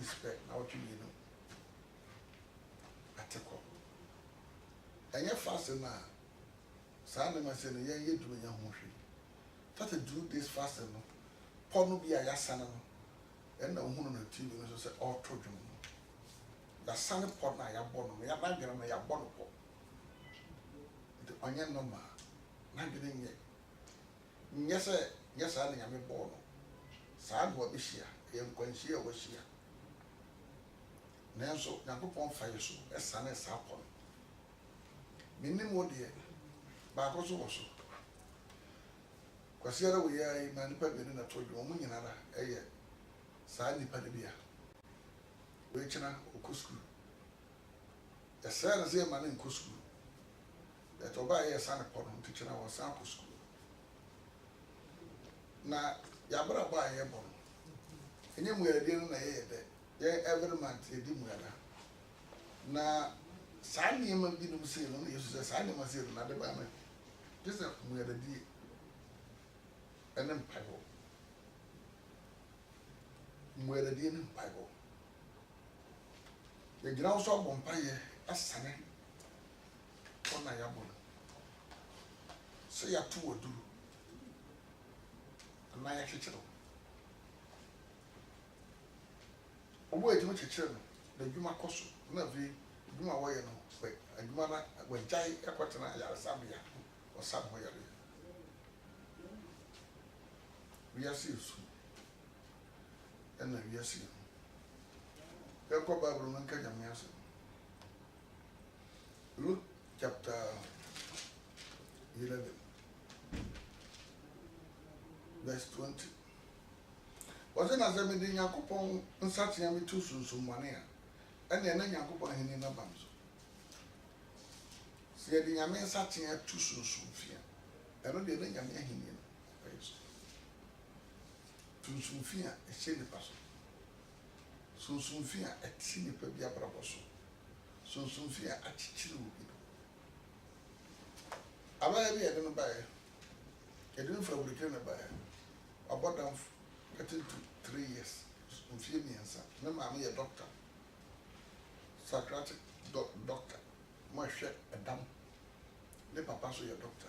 spec na what you know ateko enye fast na saa na ma se no yen ye duru nya ho hwe start to do this fast no ponu bi aya sana no en na hunu na TV no so se auto dwom no ya sana pot na ya bɔ no ya na gere na ya bɔ no po de onye no ma na gere nye se nyesa na nyame bɔ no saa do obehia ye nkwanhie a wohia nanso Nyankopɔn fa yeso esa na esa pɔ minim wo de ba ko so wo so kwasiara wo ya na nipa bi na to dwo mo nyina ra eye saa nipa de bia we china okosku esa na se ma na nkosku e to ba ye sa na pɔ no tichina wo sa okosku na ya bra ba ye bɔ enye mu ya de no na ye de ye every month ye di mu ya na saa ni ma bi no se no yesu se saa ni ma se na de ba na just mu ya de di enem paibo mu ya de di enem paibo ye gira so bɔ mpa ye asane ona ya bɔ se ya tu oduru na ya chichiro obo ejimo chichiro no da dwuma koso na vi dwuma wo ye no we adwuma na we jai ekwetena ya sabia o sabo ya le we asi su ena we asi e ko Bible no nka nyame aso Luke chapter 11 verse 20. Wase na zeme di Nyankopɔn nsatea me tu sunsumwane a ene na Nyankopɔn hene na bam so. Se di nyame nsatea tu sunsumfia. Eno de na nyame hene no. Ayeso. Sunsumfia e hye ni paso. Sunsumfia e ti ni pa bia brabo so. Sunsumfia a chichiri obi. Aba bi e de no bae. E de no fra burike na bae. About them getting to 3 years. In few years, no mammy a doctor, psychiatric doctor, my share a dam. The papa so your doctor,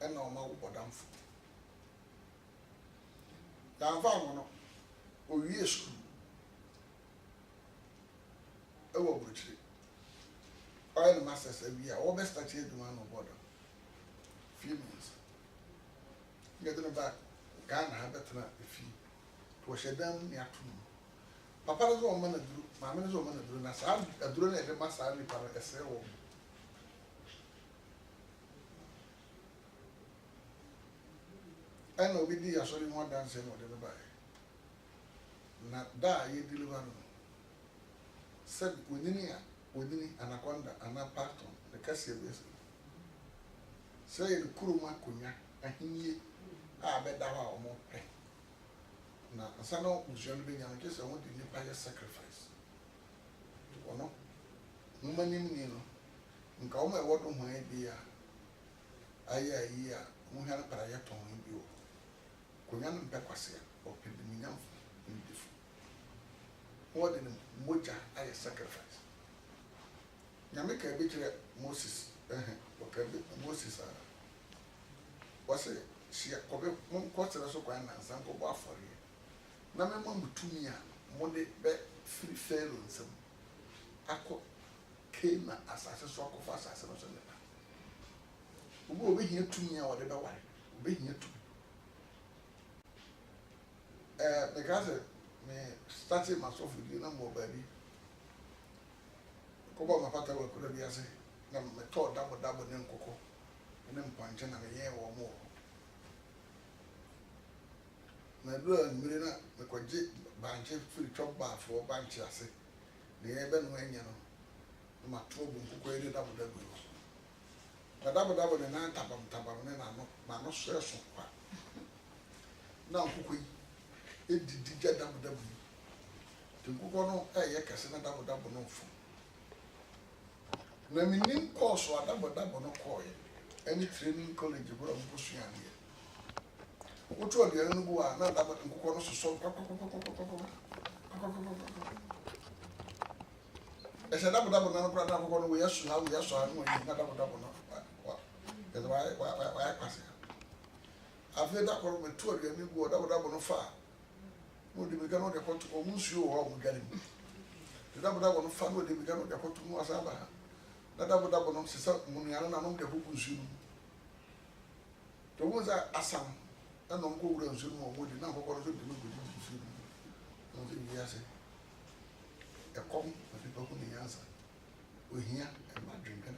and no more about them. Now, Vano, oh, yes, oh, Butchie. All the masters every year, all best at you, the man of border. Few minutes. Getting back. Ghana ha betena efi to hyedam ne atom papa no zo man aduru maame no zo man aduru na saa aduru na ede masa ni para ese wo ana obi di asori ho dance no de ba na da ye deliver no said wodini anaconda ana parton the kase be say kuruma konya ahinye a beda ha omo pe na asa no usually be nyame kese won di nipa ye sacrifice ono numanim ni no nka omo e wodo ho e bia aya yi a mo hana para ye ton bi o konya no mpe kwase o pe bi nyam ndifu what in moja aye sacrifice nyame ka be kire Moses o ka be Moses a wase she kobe mon kwatira so kwan na nsan ko bo afori na me mo mutumi a mo de be free fail nsem akọ kema asase so akọ asase no so ne ba obi hia tumi a wode be ware obi hia tumi because me started myself with na mo baby ko ba mapata wa kura bi ase na me to dabo ne nkoko ne mpanche na me ye wo mo na do admire na me kwaje banche free chop bar for banche ase ne ebe no anya no ma to bu nkoko ere dabo na dabo ne na tabam ne na no ma no so kwa na nkoko yi edidi ja dabo te nkoko no ye kase na dabo no fu na minim course wa dabo no ko ye any training college bro mpo suane otu odi no bu a na dabo nkoko no so said that would have gone away. Yes, now, yes, I know you got that why pass it. I've made that one with 2 of them, go that would have on fire. Would you begin on the pot or Monsieur or getting? The double double fun would begin on the pot to Moasaba. That double double on Sisa Muniana and the Huku. The ones are Assam and on Google and Zoom or would not go to the movie. Yes, a comb of people who answer. We hear and my drinking.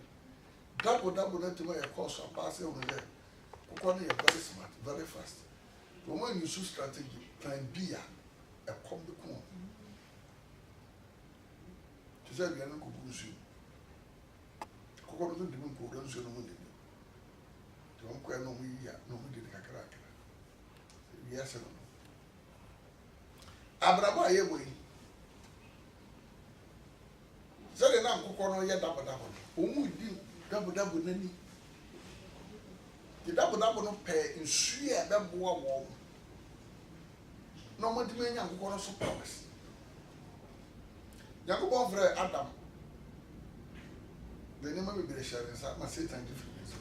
Double not to make a course of passing over there. Because you're very smart, very fast. But when you choose strategy, plan B, a comb the corn. To say, you're not going to use you. Cocoa didn't go down to the moon. Don't quite know me yet, no, we didn't crack. Yes, Abraham, I away. So the now cocoa yet double. Whom we do double nanny. The double no pay in sheer that warm. No more to me, young corner suppose. Young for Adam. The name of the sharing, I must say thank you for this.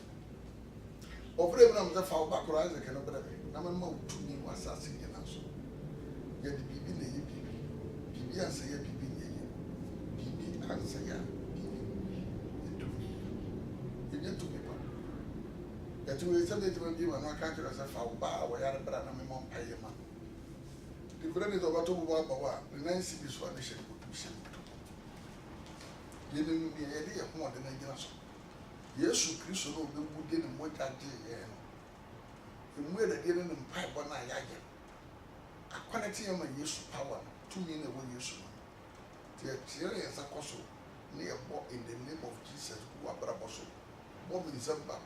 Over the fall back rise, I cannot believe it. I'm a more to me was asking an answer. Yet the BB, BB answer, BB answer, you get to people. That you will send it to give an account as a foul bar where I had a brand of my payment. The friend is over to Wabawa, the Nancy is one issue to be sent. Giving me the idea of more than a generation. Yes, Christ will be good in what I did. And where the getting in pipe one eye again. A quality of my use power, 2 minutes when you should. The theory is a cost near in the name of Jesus, who are Braboso. Bob is up back.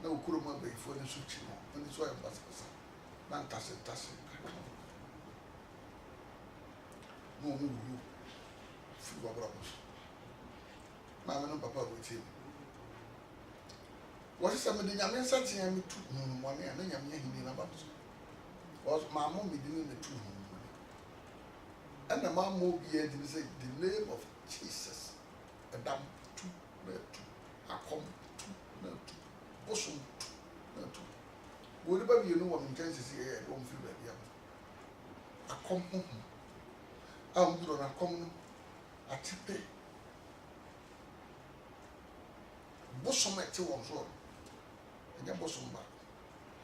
No Kuruma before the switching, and it's why I'm not tassin. No move you. Few brothers. Mamma and Papa with him. What is somebody Yaman Sati and me 2 money and then Yamin about was my mom beginning the 2 money. And the man moved here to say the name of Jesus. A damn 2, a come 2, Bosom, whatever you know what in Kansas here, I don't feel that I come home. I'm good on a common at Tipe. Bosom at 2 on shore. And your bosom back.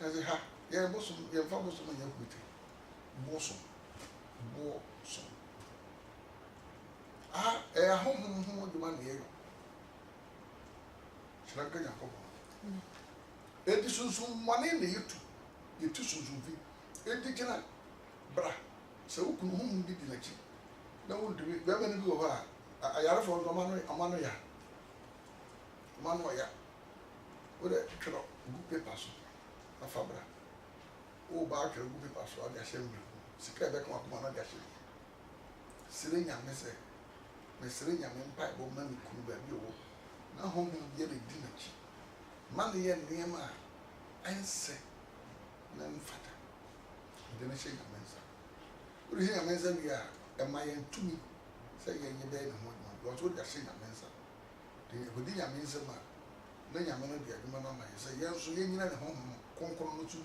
As a ha, your bosom, your father's on your witty. Bosom. Ah, a home the man here. Shall I get your couple? It is soon money in the you two soon be. It did not, bra. So whom did the next? No, do we have any go over? I have for the Manoya. Manoya. With a trap, good papers. A fabra. Oh, back a good papers or the assembly. Secret back on Managassi. Serena, Miss Serena, pipe woman, could be you. Now, home will get a dinner. Money and Nema, I say, none fatter. Then I say, Mensa. What is a Mensa? Am I in to me? Say, you bed and what would I say, Mensa? The Buddha Mensa, then your man be a woman on my say, yes, so you know, home, conquer to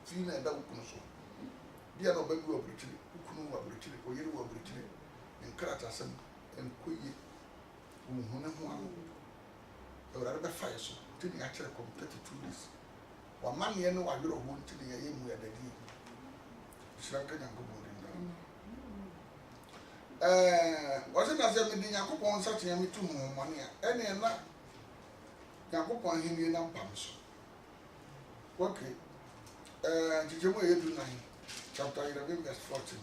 feel and out. Be an open go Brittany, who couldn't work Brittany, or you were Brittany, and Kratas and Quay, whom or rather fire so. Actually completed 2 days. One man here know I will want to the aim where the deed. Shrunken and good. Wasn't as a meeting Yakupon such a me 2 money, any and that Yakupon him in Pams. Okay. Did you wait to 9? Chapter 11, verse 14.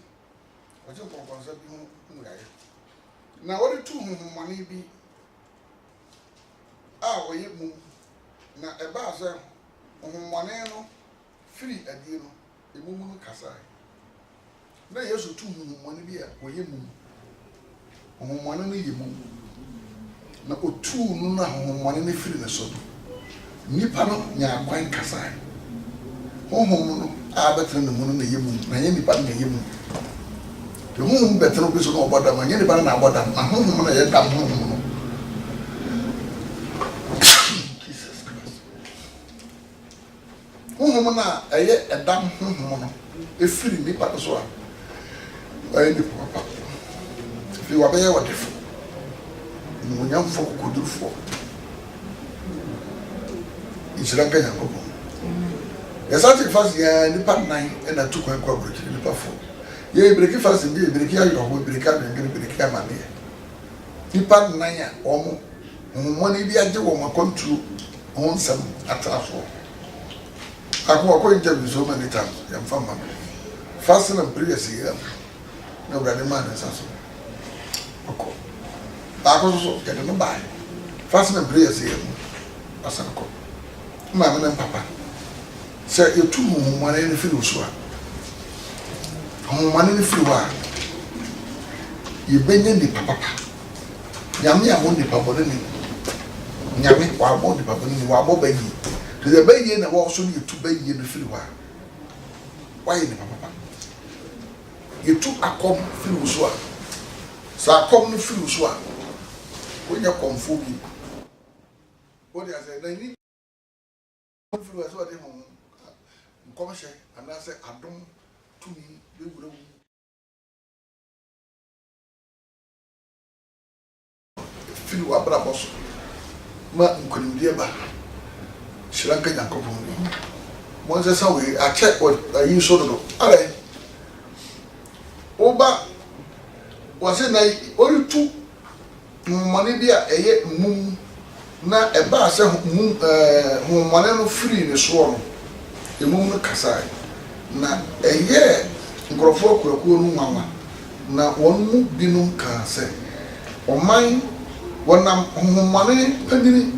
What you consider you? Now, what the 2 money be? Ah, we move. Na eba ase ohumwane no free adie no emumu no kasai na yesu tu ohumwane bi a oye mum ohumwane no ye mum na otu no na ohumwane no free ne so nipa no nya kwan kasai honhom no a betre ne mu no ye mum na ye nipa no ye mum the home better no person about them and anybody about them and home na yet am home no Jesus Christ home na eye edam home no efiri ni pa so a ayi ni papa fi wa be ye wa defo no nyam fo kodurufo Ishiranga Yakobo. Yes, I think first year in the part 9 and I took my coverage in the platform. Ye break fast in the breakia, you will break out and get break a money. The part 9 or more money be a job or come to own some at all. I go acquainted with so many times, young farmer. Fasten and previous year. No brother man is also. Okay. I also get a buy. Fasten and previous year. As I call. Mama and papa say you two money in the field so money in the field you benye the papa nyame amon the papa ni nyame wa amon the papa ni wa abo bayi to the bayi na wa so you two bayi in the field why in the papa you two akom field so akom no field so when you come for me what they say they influence what they home commercial and I say Adam to me they would feel what brabos ma nkunimdieba Shiranka Yakobo once that's how I check what I use so do alright oba was it na only two money dia eye mum na eba se homane no free ne so no emum no kasai na eye nkrofo kwakuo no nwanwa na won mu binum ka se oman wonam homane padini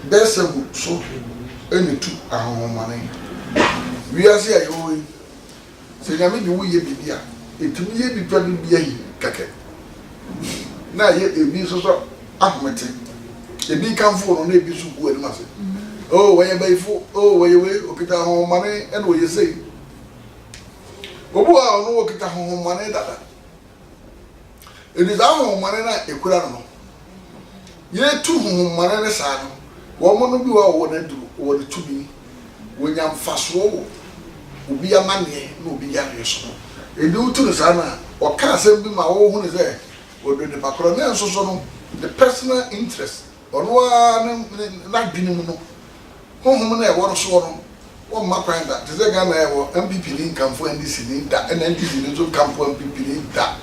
besebu so eni tu ahomane wiase ayo se nyame bi wo ye bibia etumi ye bi padu bia yi kake na ye ebi so ahomete ebi kanfo no na ebi su ku ani mase oh when you buy fo oh when you okita ho mane and we say obu a no okita ho mane dada edi za ho mane na ekura no ye tu ho mane ne sa no wo mo no bi wa wo na duru wo de tu bi wo nyam faso wo obi amane na obi ya yeso edi utu no sa na o ka asem bi ma wo hu ne say wo de pakro na so so no the personal interest ono na dwene no honhom na e woro so no wo ma kwan da te ga na e wo MPP ni kamfo NDC ni da NDC ni zo kamfo MPP ni da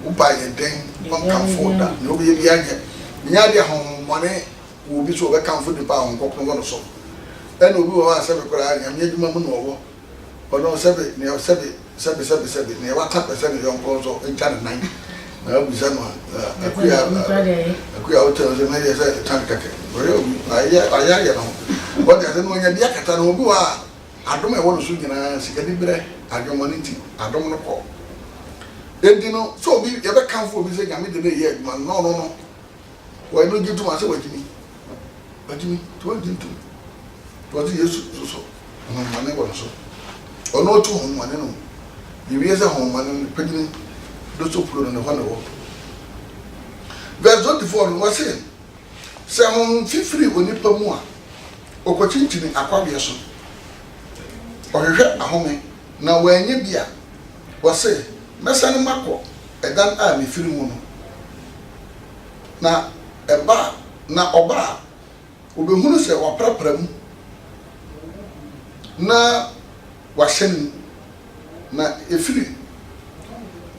wo ba ye den won kamfo da no be bi anya nya de honhom mone wo bi so be kamfo de pa honkopon no so e no bi wo ha sebe kora anya me adwuma mu no wo ono sebe ne sebe ne wa ta sebe yo nko so encha na nan na abuza no akuya hotel ze na ye say tankake ore aya no what they no nya dia kata no bi wa adom e wono so nyina sikadi bere adwomani adom no ko endi no so bi ye be kanfo bi se nyame de na ye man no wa no gitu ma se wajini to wajintu to ti yesu so no mane wono so ono to hon mane no bi se hon mane pagini do so pro no ho verse 24 no say se hon fifiri oni pa mu a okochinchini akwabe so ohwehwe ahome na wanye bia wo say mesa ne makọ edan a me firi mu no na eba na oba obehunu se waprapra mu na wahyen na efiri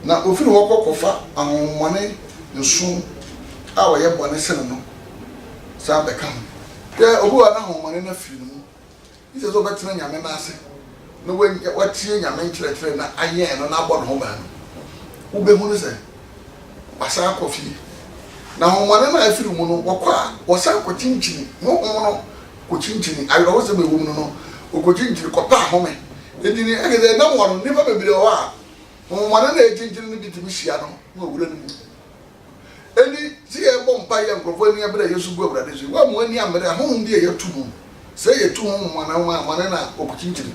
na ofiri wokokofa ahomane nso a woye bone sene no sa bekam ke obuwa na ahomane na firi mu ise zo betena nyame na ase no watie nyame nkyerɛkyerɛ na ayɛ no na abɔ no ho ba no wobehunu sɛ wasa akɔfi na ahomane na afiri mu no wɔkɔ wɔsa akɔkyinkyini no kɔkyinkyini ayɔrɔ sɛ bɛwɔ mu no okɔkyinkyini kɔpa ahome edini ɛgɛdɛ na mo no nipa bebere wɔ a ahomane na ɛkyinkyini no bitimi hyia no na owura no mu eni si yɛ bɔ mpa yɛ nkurɔfoɔ ani abere Yesu bu awurade so wa mo ani amere ahom bi yɛ tu mu sɛ yɛ tu ahomane na okɔkyinkyini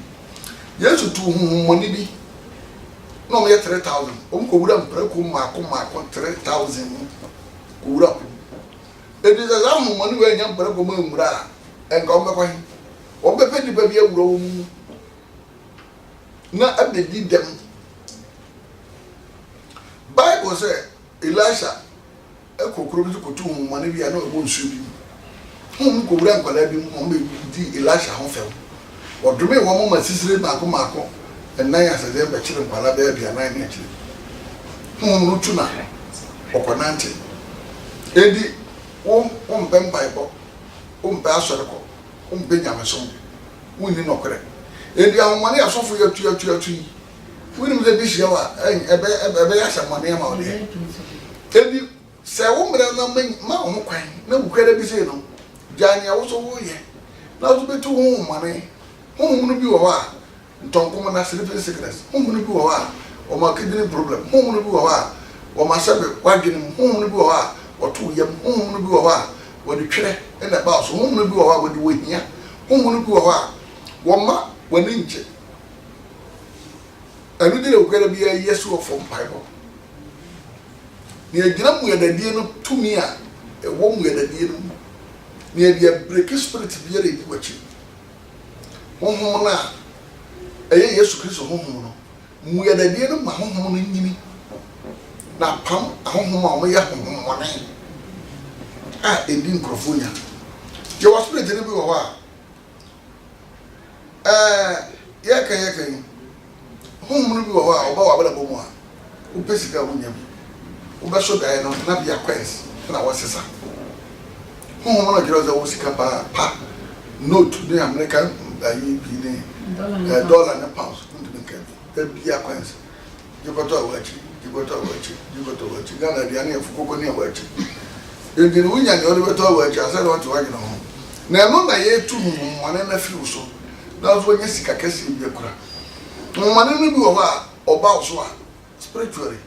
Yesu tu ahomane bi no me 3000 ko wura mpra ko mako 3000 ko wura ko edi za hu mo ni we nya mpra ko ma mura enka o mekwa hi o be pe di ba bi awura wo mu na abedi dem Bible say Elisha ekokoro bi ko tu hu mo ni bi na o bo nsu bi hu ko wura nkwala bi mo be di Elisha ho fe o dome wo mo ma sisire mako and nine as a day by children Palabia be a 9 actually. Whom Rutuna or Conante. Eddie, Ben Bible, Bassarico, Benjamin, winning no correct. Eddie, our money are so for your tree. Winning the bishop and a bear money amount there. Eddie, say, woman, no crying, no credit is no. Johnny also, yeah. Now to be too home money. Whom will be a while. Tonko na sleeping sickness. Whom will be a or my kidney problem. Whom will be a or my sabbath wagon. Whom will be a or 2 young. Whom will be a or the chair and the boss. Whom will be a with the way here. Whom will be a woman when inch. And we didn't get to be a yes or from Bible. Near Gram we had a deal to me, a woman with a deal. Near the breaking spirit to be a watching. Home now. Yesu Kristo honhom no mu ya da die no ma honhom no nyini na pam honhom a mo ya honhom wone edi nkrofonya je was spirit ne bi wo yeka honhom no bi wo oba wa bala bomu a u pesika wunyam u be so dai no na bia kwes na wasesa honhom no jero za wo sika pa note ne American ayi bi ne dollar and pounds be a coins. You got to watch it, you got to watch it, you got to watch it. Ghana, the onion for cocoa watch it. You didn't win and you got to watch. I said, I want to watch home. Now, no, I ate 2 1 and a few so. That's when you see a case in your crap. One and a or about so spiritually.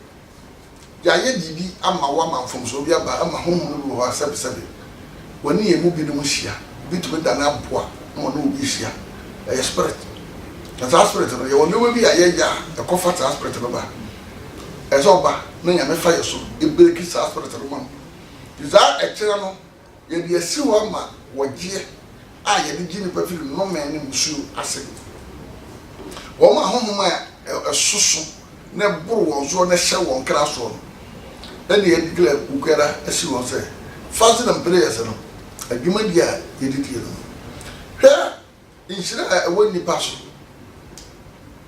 Yaya Didi, I'm a woman from Sobia, but I'm a home who are 7. When you move in the Mushia, between the Napua, no Ishia, a spirit. As aspirate, you will never be a year, a comfort aspirate of a bar. As over, no, I'm a fire so, it breaks aspirate of one. Is that a channel? You'll be a sewer man, what year? I had the Jimmy perfume, no man in shoe, I said. Oh, my home, a susu, never was on a shell on class one. Then he had declared Ukera, as she was say. Fasten and prayers, a human year, he did hear them. Here, in Shira, a windy passion.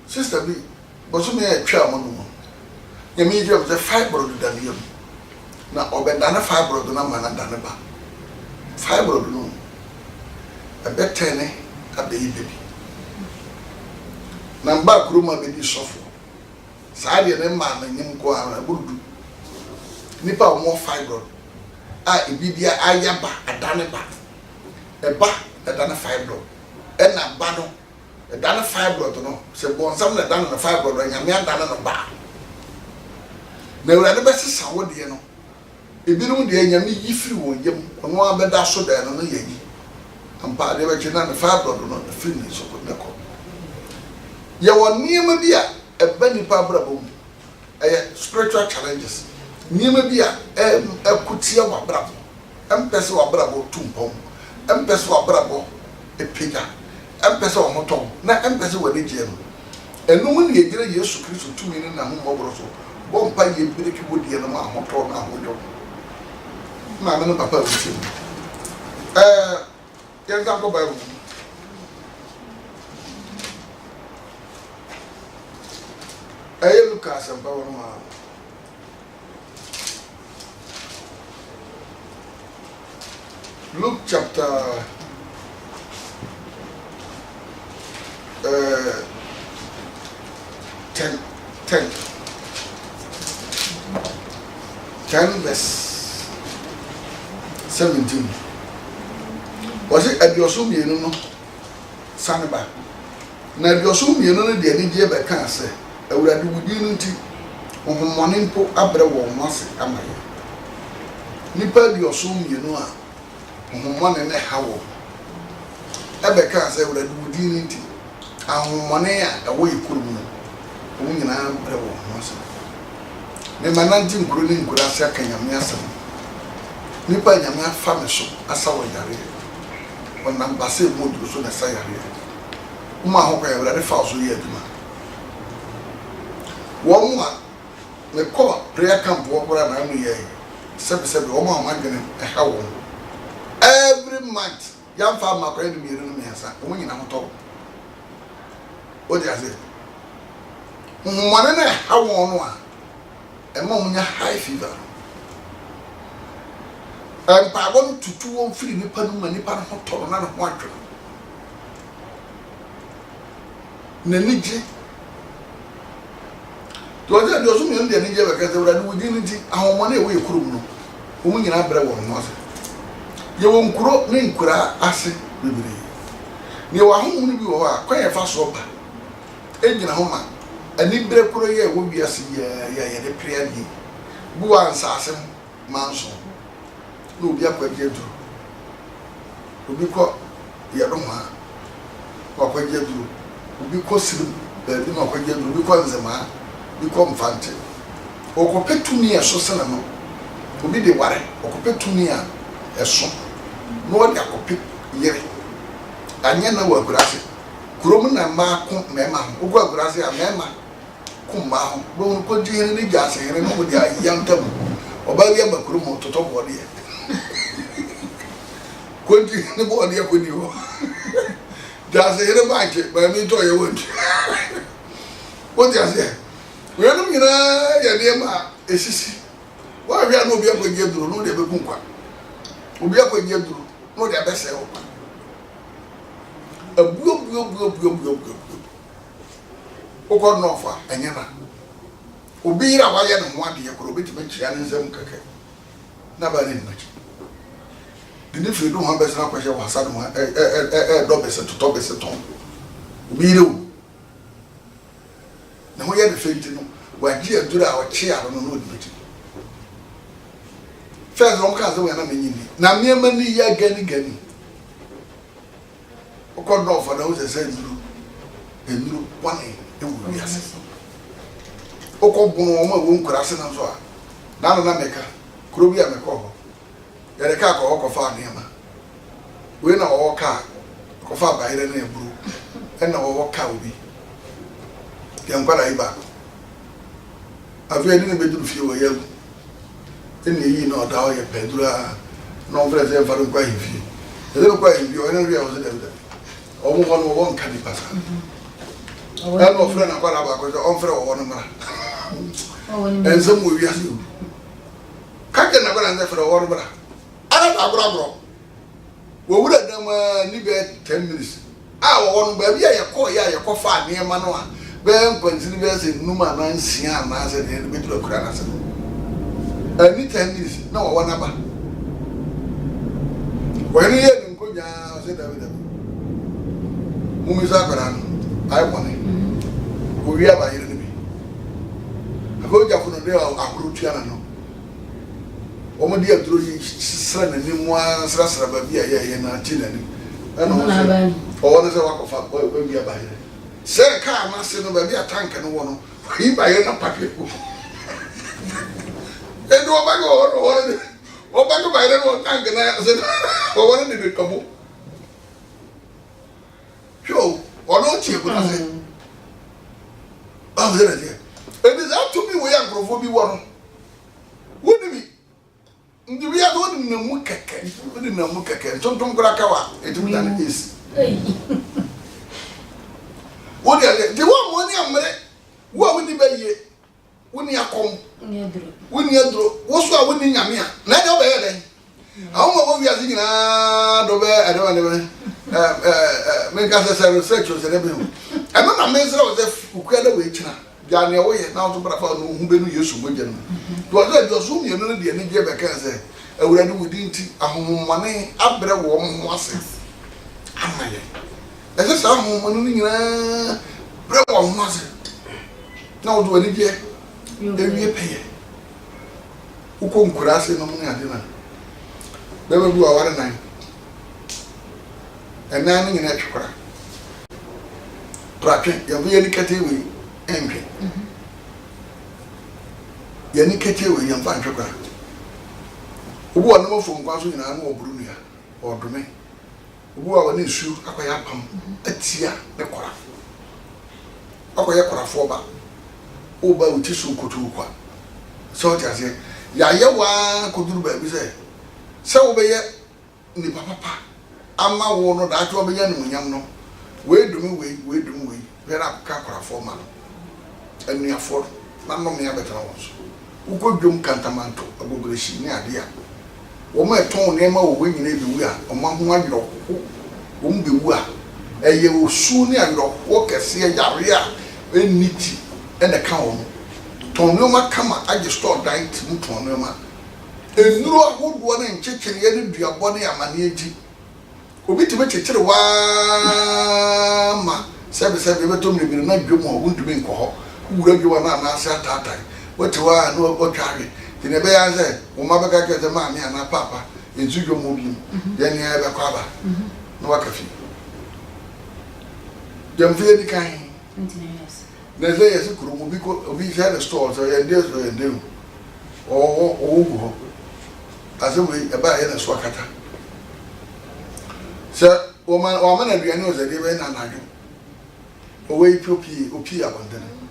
Sister B, but so may a chairman. You mean you have the fiber than him. Now, or better than a fiber than a man and than a bar. Fiber of no. A bet 10 a baby. Number room of baby soft. Sadi and man and him go on a good do. Nipper more fiber. Ibibia ayaba a danaba. A bar a dana fiber. And a bano. A dana fiber, no. Say, born some that done a fiber and a man done a bar. Now, the best is how do you know? If you don't hear me, if you want him, on one bed, that's so there, no, ye. And part of the fiber, not the finish of the call. You are near me, a benny pabra, a spiritual challenges. Near me, a cutia wa bravo, and peso wa bravo, tumpom, and peso wa bravo, a pigger. Empesa wa moto na empesa wa de gem enu mu ne yegire Yesu Kristo tumi ne na homo so bo mpa ye bireki wodi na ma hoto na hodo ma me no papa wuti yen ka ko ba ru Lucas and Power ma Luke chapter 10 verse 17. Was it at your soon, you know? Sanaba. Now, your soon, you know, the idea by cancer. I would have do unity on morning po abra won once am I. Nipa your soon, you know, on one and a how. Ebe cancer would have do unity. Money away could wo nyina brɛ wo ho ase me mananti nkuro ni nkuro ase aka nyame asɛm nipa nyame afa me so asa wo yare wonam base modu so na sa yare uma ho kwa yare fa so ye aduma wo mu a me ko prayer camp wo bra na no ye sebe wo ma magene ha wo every month yam fa ma kwa ni miru no me asa wo nyina ho to o di ase mmane na ha wo no a e ma munya high fever pa won tutu won firi nipa no ma nipa no toro na no ho adwo na nije to je do so mi ndie nije be ka se wura ni wudi ni ti ahommo na e we kurum no wo nyina brɛ won no ase ye won kuro ne nkura ase bibiri ni wa homu ni bi wo a kwa ye fa so ba egyina ho ma ani brɛ kuro ye wo bi ase ye de pria ni bu ansase manso no obi akwaje duro obi ko ye do ma akwaje duro obi ko sirim bi ma akwaje duro obi ko nzema bi ko mfante okopetumi eso sena no obi de ware okopetumi a eso no de akope yere anya na wa gurase kurom na ma ko mema ho ogu agurase a mema ko ma ho bo ko jihene ni jase here no mo de ayantam oba wi aba kurom toto bo de ko jihene bo de ko ni ho jase here ba je ba mi to ye wonti ko jase we no nyina ya de ma esisi wa wi anu obi akwaje duro no de be kunkwa obi akwaje duro no de abese ho abuo o no fa enyema obi ira wa ye no ho ade yakoro obi tibe kira ne nsam keke na ba ne nnachi dini fi do ho abese na kwahye wa sa no do bese to bese ton obi ira o na ho ye de fenti no wa gi adura a o chi aro no no de first rom ka zo we na menyi ni na miema ni ya gani okọ no fa na o se enduru wane e wo wiase okọ bunu o ma wo nkura se na so a na meka kuro bi a meka ho ya de ka ko fa ne ma we na o ka ko fa ba ire na eburu e na o ka obi ya nkwara iba avia ni be duru fie wo ya eni yi na o da o ye pedura no vre se fa ro kwa hifi ele ko kwa hifi o ene ri a o se de omo wono won kan pasa no frɛ na kwara ba ko on frɛ wo no mara enzo mo wi asu ka ke na kwara nze frɛ wo no mara ara ba bro wo wura dam ni be 10 minutes wo no ba bi ya ko fa ne ma no a be nkwanti be se numa na nsia na se de be duro kura na se ani 10 minutes na wo na ba wo ni ye nko nya se da mumisa kwara ai bone owi aba yire ni bi ako ja funo de akuru tuana no omo di aduro yi sra na ni mu sra ba bi aye na ti na ni ana o wona se wakofa owi aba yire se ka ma se no ba bi atanka no wono yi ba yire na pape ko e do ba go o ba go ba yire no tanka na se o wona ni de kabo yo ono tie ko na se there there and is up to me we are grofo bi wono woni mi ndi wi ado ni na mu keke tonton kura kawa etum dan is woni ale de wo mo ni amre wo woni baye woni akom woni adro wo so a woni nyame a na de obaye den awon wo wi azi nyina do be ade wane be men ka se research o se ne be hu e no na men se o se ukua da we kina ya ne wo ye na o so bra fa no hu be no Yesu moje no to o do so mi no de ne je be ka se awurade wudi nti ahomomane abre wo mo ho ase amaye e se sa ahomomane no nyina bre wo ho ase na o do ani je e wie peye uko nkura ase no mo ne ade na bebe bu aware nan enan nyina twekora trakwe ya bu ye ni kate wi enke yani kete we yam fa ntwekwa obu wa no fo nkwa so nyina no oburu nua odome obu wa woni su akoya pam atia ne kora akoya kora fo ba oba uti su kotu kwa so ti ase ya ye wa koduru ba bi se obeye ni papa ama wo no da to obenya no munyam no we dum we vera ka kora fo ma enu afo na no me abetara won so ukodwom kantamanto agogreshi ni ade a wo ma ton ne ma wo nyina bi wu a o ma ho adwo wo mbe wu a eye wo su ni adwo wo kese yare a eniti ene ka wo ton no ma kama age store diet mu ton no ma enuro ahodo na nchechire ye ne duabo ne amane agi obi time chechire wa ma sebe beto mre bi na dwom ho wundumi nkoho wura dwo na na asa tatai what wa no o tware tine be ya se wo ma be ka ke ma mi ana papa enzu dwo mo bi ye ne ya be kwa ba no wa kafi dem fe di kan na ze yes kuru mo bi ko obi se the store so ye dey o go aso we e ba ye na so akata se o ma na duane o ze dey be na anadwo o we opi abandon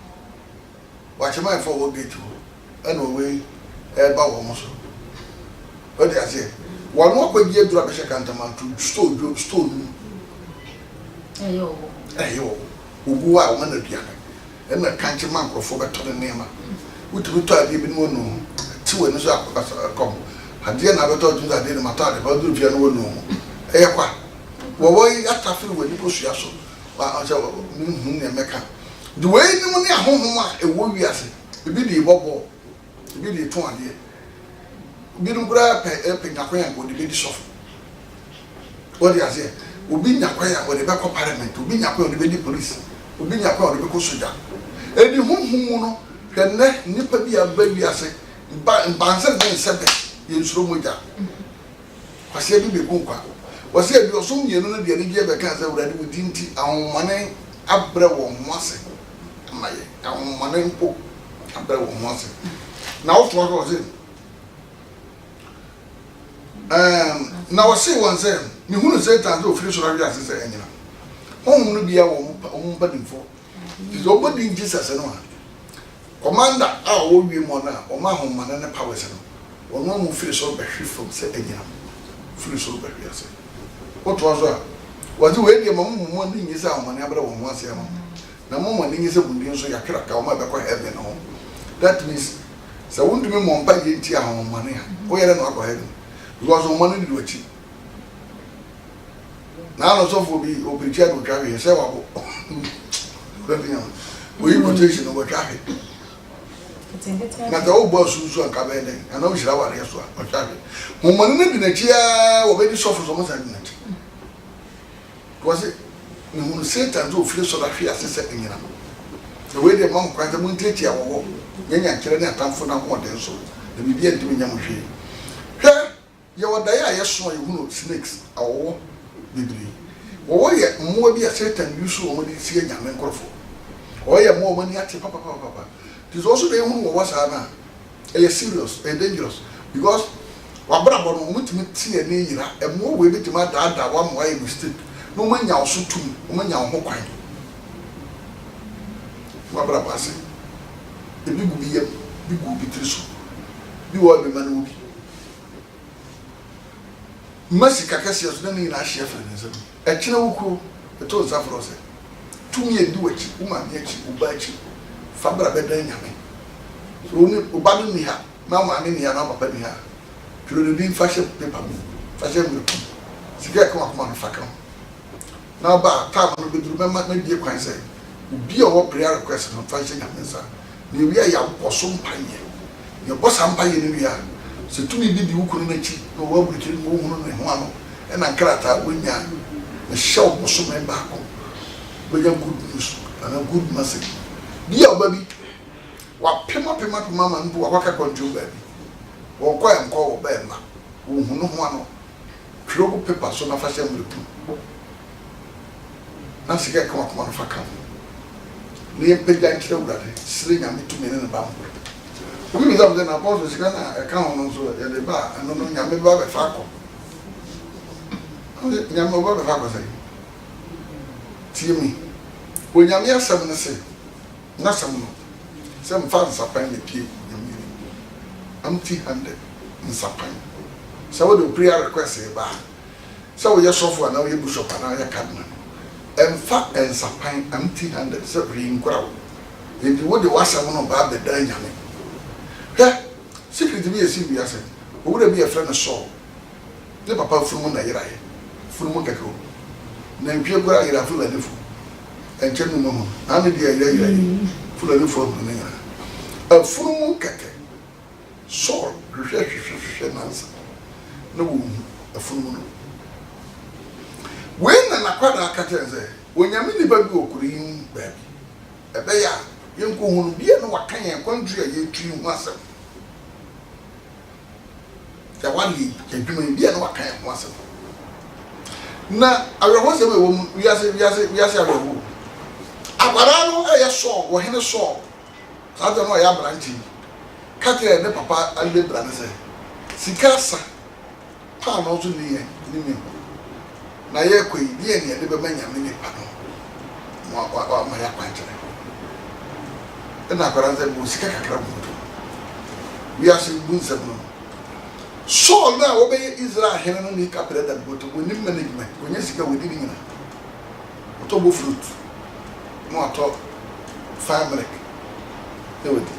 wachema for wo gate and we ba wo mo so o dey ase won wo kwa die dura be kantamanto store nu ayo ogu a wo na duane e na kanche man krofo beto ne nema wutu to ade bi no no ti we no so akom ade na beto tu ade ne mata ade ba duru fia no no e kwa wo atafiri we ni ko sua so wa acha ne meka the way ni mo ni ahohom a ewo wiase ebi di bobo ebi di ton ade ebi dum kura pe nyakwan ko di soft what you say obi nyakwan ko de be ko parliament obi nyakwan ko de be police obi nyakwan ko de be ko soja edi honhom no hwenne nipa bi aba wiase mbanse den sebe yensuro moja kwase bi be konkwa wase bi osum yenu no de ne be kan se wurade wudinti ahomane abre wo mwase amaye ahomane mpo abre wo mwase na wo to wo se na wase won se ni hunu se tan do firi so rawi ase se enyina honhom no bia wo mbadimfo ti zo bodin Jesus no commander a wo wi mo na o ma ahomane ne powers no wo mo firi so be hwifo se enyina firi so be hwiase oto aso wazi we die mo ni nyisa ahomane abre wo mwase no na mo ni nyisa bundin so yakra ka o ma be ko heaven no that means so wundumi mo mpa yenti ahomane a wo yere no akọ heaven because o manu di wachi na no so for bi o preacher do travel say wa bo we quotation o travel na ta o bo susu anka be den ana o hira ware so o travel mo manu ne di na chia wo be di sofo so mo sa di na chi was it no Satan do feel so that fear say enyina the way the mom kwanta mo ntiati awo nyanya kire na atamfo na ho den so na bibia ntimi nyam hwe ye wadai a yeso ye hunu snakes awo bibiri wo ye mo bi a Satan yusu o mo di sie nyame nkorofo o ye mo ni ati papa it is also the hunu wo wasa na e serious and dangerous because wabra bo no mutimi tie ne yira e mo we bitima daada wa mo ayi mistake no manya osutum o manya ho kwan wabra base e bi gu bi yem bi gu bi triso bi wo be manu bi masi kakasi aso na ni na ahia fa ne zam e kina wuku e to zafro se tumi e di wachi o ma mi achi o ba achi fa bra be dan nyame so ni o ba do ni ha na ma ni ha na papa ni ha tro de bin fashion paper fashion group sika ko akoma no fakam na ba ta no be duru mema na die kwan se obi a wo prayer request no fashion nyame sa ni wi ya boso mpaye ye bosa mpaye ni wi a se tumi bi di wukunu na chi no wa burukiri mo hunu ne ho ano e na nkrata wonya na show boso me ba ko be good news and a good message bi a baby wa pema mama nbu wa kwaka control baby wo kwa enko wo ba ma wo hunu ho ano tro ko paper so na fashion mlepu na sika ka ma no faka ne pagya nkyerɛ wurade sire nyame tumi ne ba mpo obi bi sɛ na apostle sika na ɛka ho no so yɛde ba ano no nyame ba bɛfa akɔ nyame ba bɛfa akɔ sɛ tie mi onyame asɛm no sɛ n'asɛm no sɛ mfa nsapan ne pie nyame empty-handed nsapan sɛ wode prayer request ba sɛ woyɛ sɔfo anaa woyɛ bishop anaa woyɛ cardinal ɛmfa nsapan empty-handed sɛ rinkora wo nti wode w'asɛm no ba bɛda nyame hwɛ secret bi yɛsi wiase owura bi yɛfrɛ no Saul ne papa funumu na yeraeɛ funumu kɛkɛ o na ntwie kora yera Fulani fo ɛnkyɛ no mu na ne deɛ yeraeɛ Fulani fo no ne yera funumu kɛkɛ Saul hwehwɛ nansa na wo funumu no wei na nakwada aka kyerɛ sɛ onyame nipa bi okuru yi baabi ɛbɛyɛ a yɛnkɔ hu no bia no waka yɛn kɔntri a yɛtui ho asɛm sɛ wale yɛdwuma bia no waka yɛn ho asɛm na awerɛhɔ sɛm ɛwɔ mu wiase awerɛhɔ akwara no ɛyɛ Saul wɔhene Saul saa dɛ no ɔyɛ aberante ka kyerɛ ne papa alebra ne sɛ sika sa paa no nso ne yɛ ne mi na yɛkɔ yi deɛ ne yɛde bɛma nyame nipa no ma yɛakwankyerɛ ɛna akwara sɛ bo sika kakra boto wiase bu nsɛm no Saul na wɔbɛyɛ Israel hene no ne kapere da boto wɔnim management wɔnyɛ sika wɔdi ne nyina wɔtɔ bo fruit na wɔtɔ fabric ne wɔdi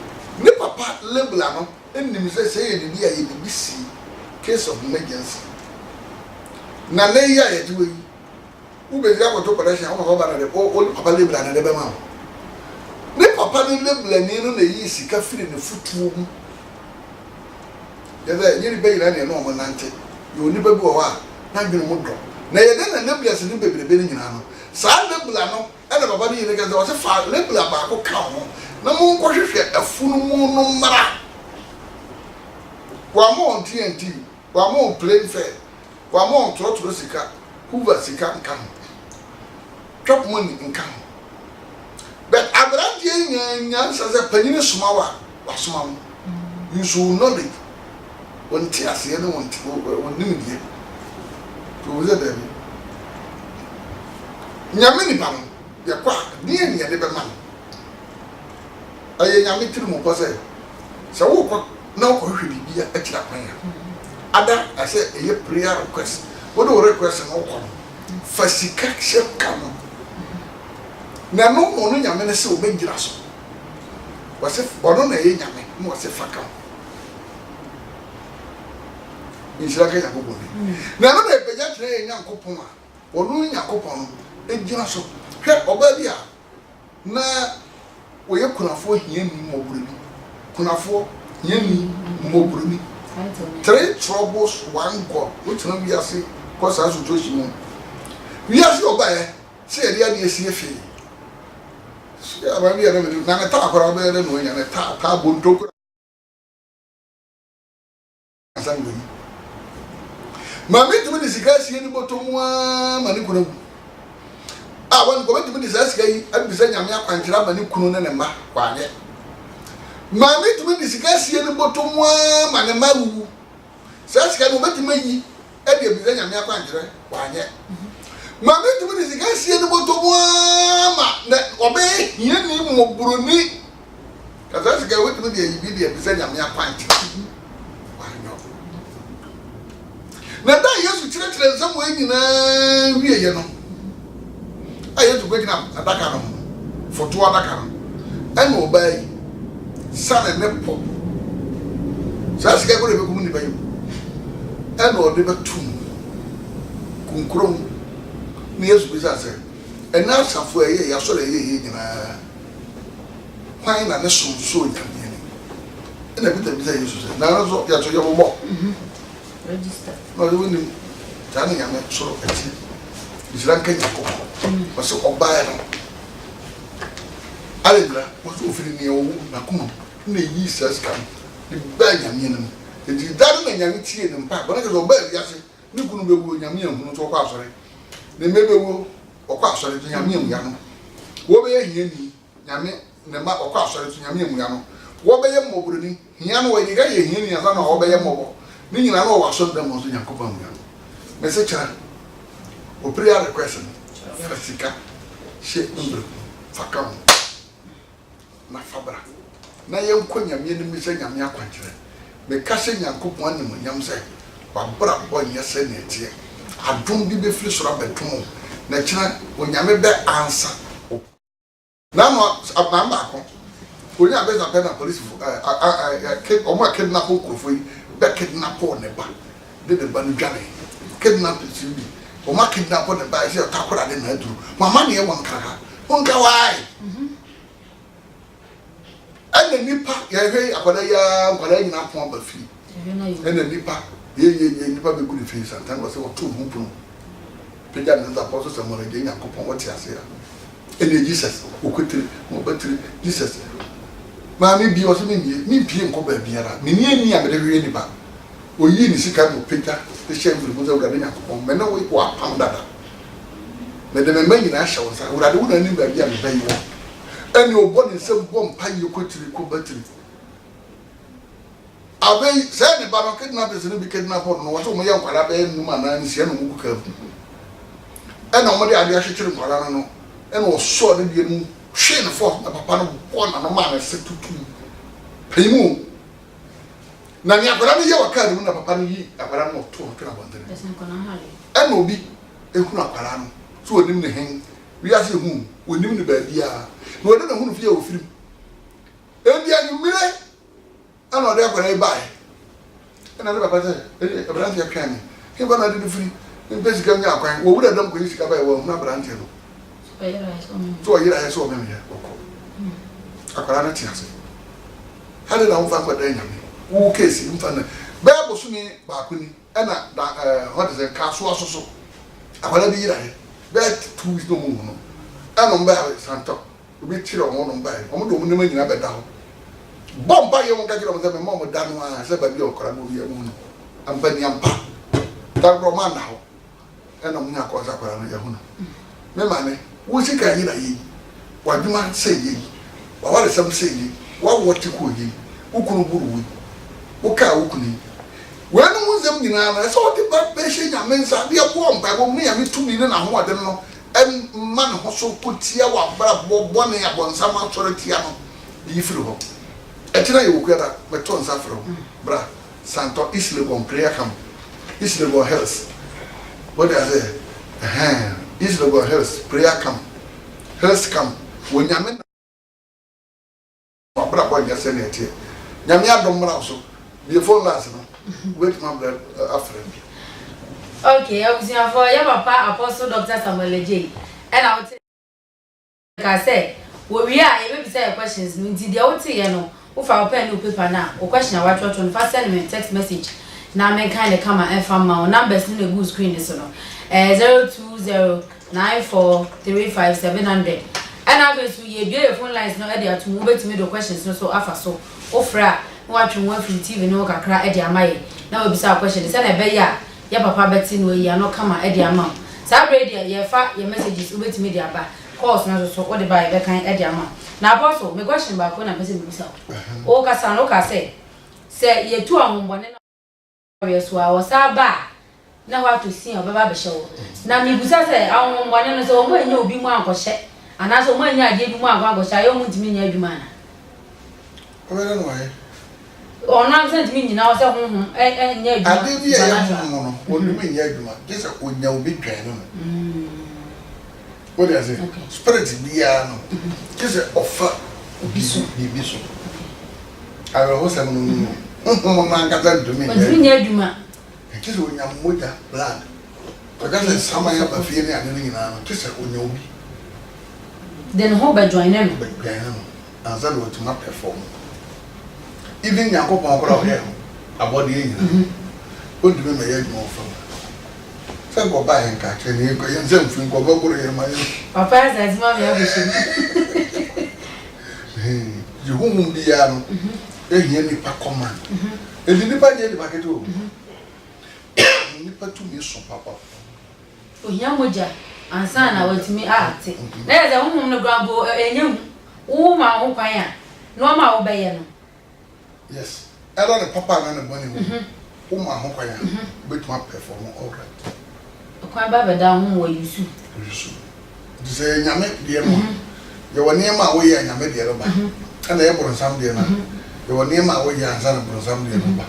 ne papa lebla no ɛnim sɛ sɛ yɛ bibi a yɛ bibi si case of emergency na ne yi a yɛde wɔ yi wobɛsi akɔtɔ operation a wɔpapa ba na de papa lebla na de bɛma wo ne papa ne lebla ni no na yi sika firi ne futuo mu yɛdɛ nyiri bɛyi na ne no ɔmo nante yɛ onipa bi wɔ hɔ a na dwene mu dɔ na yɛde na lebla se ne bebrebe ne nyinaa no saa lebla no ɛna papa ne yi ne kɛsɛ ɔsɛ fa lebla baako ka ho na mo nkɔhwehwɛ afunumu no mmara wɔn mo on TNT wɔn mo on plane fare wɔn mo on trɔtrɔ sika hoover sika nka ho twɛp money nka ho but aberanteɛ nyansa sɛ panyin soma wa wasoma mo nso knowledge wɔn ti aseɛ ne wɔn nim deɛ to wɔyɛ dɛbi nyame nipa no yɛ kɔ a deɛ ne yɛde bɛma no ayɛ nyame tiri mu kɔ sɛ wokɔ na wokɔhwehwɛ bibia akyira kwan a ada asɛ ɛyɛ prayer request wode wo request no wokɔ no fa sika hyɛ ka no na no mo no nyame no sɛ wobɛgyina so wɔsɛ ɔno na ɛyɛ nyame na wɔsɛ fa ka nhyira ka Nyankopɔn ni na no na ɛbɛgya kyerɛ yɛ Nyankopɔn a ɔno Nyankopɔn no ɛgyina so hwɛ ɔbaa bi a na wɔyɛ kunafoɔ hiani mmɔborɔni kunafoɔ hiani mmɔborɔni 3 troubles 1 God wotena wiase kɔ saa situation mu wiase ɔbaeɛ sɛ yɛde adeɛ sie fii ababi yɛrɛ mɛdi na ne taa akɔrɔ bɛyɛ dɛ no nya ne taa bontoko asan gbe maame tumi de sika sie ni bɔtɔ mu ma ne kunu a wɔn kɔ bɛtumi de saa sika yi abisa nyame akwankyerɛ ama ne kunu ne ne mma kwanyɛ maame tumi de sika sie ni bɔtɔ mu ma ne mma wuwu saa sika no bɛtumi yi ɛde abisa nyame akwankyerɛ kwanyɛ maame tumi de sika sie ni bɔtɔ mu ma na ɔbɛyɛ hiani mmɔborɔni kasa sika wetumi de yi bi de abisa nyame akwankyerɛ na da Yesu kyerɛkyerɛ nsɛm wɔ nyinaa wieyɛ no a Yesu gbɛgyina adaka no foto adaka no ɛna ɔbaa yi sane ne pɔ saa sika kɔ de bɛkum nipa yi ɛna ɔde bɛtum kunkurom na Yesu bisa sɛ ɛna asafo a ɛyɛ yɛasɔre ɛyɛ nyinaa kwan na ne somso nyame ni ɛna Peter bisa Yesu sɛ na nso yɛto yɛ bɔbɔ register no you win tani nyame soro ati isra nka Nyankopɔn wɔsɛ ɔbaa no alebra wɔsɛ ofiri ne owu na kuma na yi sɛska ne ba nyame no enti dare na nyame tie ne mpa bɔna kɛ ɔbaa wiase ne kunu bewu nyame ahunu to kɔ asɔre ne mebewu ɔkɔ asɔre de nyame amu ya no wo be hiani nyame ne ma okwa asore to nyame emuya no wo beye mmobroni hia no we ga ye hia ni asa no wo beye mmobo ni nyina no wo aso dem so nyakoba emuya no me se kira o prayer request fasika she ndro fakam na fabra na ye nko nyame ni mi se nyame akwankyere me ka se nyankopon anem nyam se wa bra bo nyese ne tie adum bi be firi soro abetum na kira onyame be ansa na no abamba ko onya be na pe na police omo kidnap okrofo yi be kidnap ne ba de ba no dwane kidnap bi omo kidnap ne ba se takora de na aduru mama ne e won kara wonka wai ana nipa ya hwe akwada ya nkwada nyina pon ba fi ana nipa ye nipa be good fi santan was what to hu peja na za poso se mo re nya kopon what ya se ya ene Jesus okotire mo batire Jesus ma mi bi o se mi bi nko ba biara me ni ani a me de hwe ni ba oyi ni sika mo peja de she mfiri mo za ugade nya kopon me na wo wa pam dada me de me ma nyina hye wo sa urade wo na ni ba bia me ba yi wo ene obo ni se bo mpa yi okotire ko batire abe say the baba kidnap is no be kidnap no what mo yan kwara be numa na nsia no mu ka ena mo de ade ahwekere kwara no ena o so de die mu hwe ne fo na papa no bo na no ma na se tutu peimu na ni akwara no ye waka de mu na papa no yi akwara no to to na bondere ena obi ehunu akwara no so onim ne hen wi ase hu onim ne ba bia na ode na hunu fie ofirim ebi anyumire ana ode akwara ibai ana papa say abrante ya kan he ba na de free in base ga nya akwan wo wura dam ko yisi ka bai wo na abrante no so yira ya so me me akwara na ti ase hale na unfa kwa da nyame wo case unfa na ba bo so ni ba ko ni ana da what is it kaso asoso akwara bi yira he ba 2 weeks no mu no ana mba santo obi tire o no mba o mo do mo ne nyina be da ho bomba ye won ka kira mo se me mo da no a se ba bi okora mo bi e mu no ampa ni ampa ta bro man na ho e na mo nya ko sa kwara no ye hu no me ma ne wo si ka yi na yi wa duma se yi wa wa sam se yi wa woti ko yi ukunu buru wi wo ka ukuni we no mo zem nyina na se o ti ba be she nya mensa bi e ko mpa bo me ya mi tumi ne na ho ade no en man ho so ko tia wa bra bo ne ya bon sama soro tia no bi firi ho etina ye wokuata beton safro bra santo Islebon prayer camp Islebon Hills what they say Islebon Hills prayer camp Hills camp wonyame na bra boy ya se ne tie nyame adom mra so be phone last no wait my blood after okay I was here for your papa Apostle Dr. Samuel J and I would say we are able to say questions nti dia wote ye no wo fa pen no paper na o question a watch on first send me text message na men kind come and farm my numbers in the good screen so no 0209435700 and obviously you be phone lines no e dey atum wo betimi do questions no so afa so ofra watch one from TV no kakra e dey amaye na we bisa question say na be ya ya papa beti no ya no come e dey ama sa radio ye fa your messages wo betimi dey aba course na so what the buy be kan e dey ama na apostle me question ba ko na person me bisa o ka san o ka say ye tu ahombone na we so a wo sa ba na wa to sin o be ba be hye na me bisa say ahombone no so o mo enya obi mu ankɔhye ana so o mo enya ade bi mu ankɔhye ayo mu ntimi nya adwuma na o be no why o na se ntimi nyina o se honhom nya adwuma ade bi ya honhom no o ntimi nya adwuma just o nya obi dwan no what do I say? Okay. Spirit biya no. Just offer biso. I will host am no. Man ka tan do me. But me nya adwuma. Just o nya moja blood. Because sama ya ba fie ne ane nyina no. Just o nya obi. Then how by join them? By join them. And that will to not perform. Even Yakopon ko here. About the nyina. O do me ya adwuma from. Say go buy and catch any go yen sem fun go go ro yer ma yen papa says ma me abishim you hum bia no e hia ni pa command e di ni pa je di packet o ni pa tu mi so papa o hia moja ansa na watimi ate na ya hum no grambo enye wo ma ho kwan a no ma wo beye no yes ela ne papa na ne boni wo ma ho kwan a betuma perform all right kwan ba be da ho wo yusu say nyame de mo ye woni ma wo ye nyame de ro ba ana ye bronsam de na ye woni ma wo ye ansa na bronsam de ro ba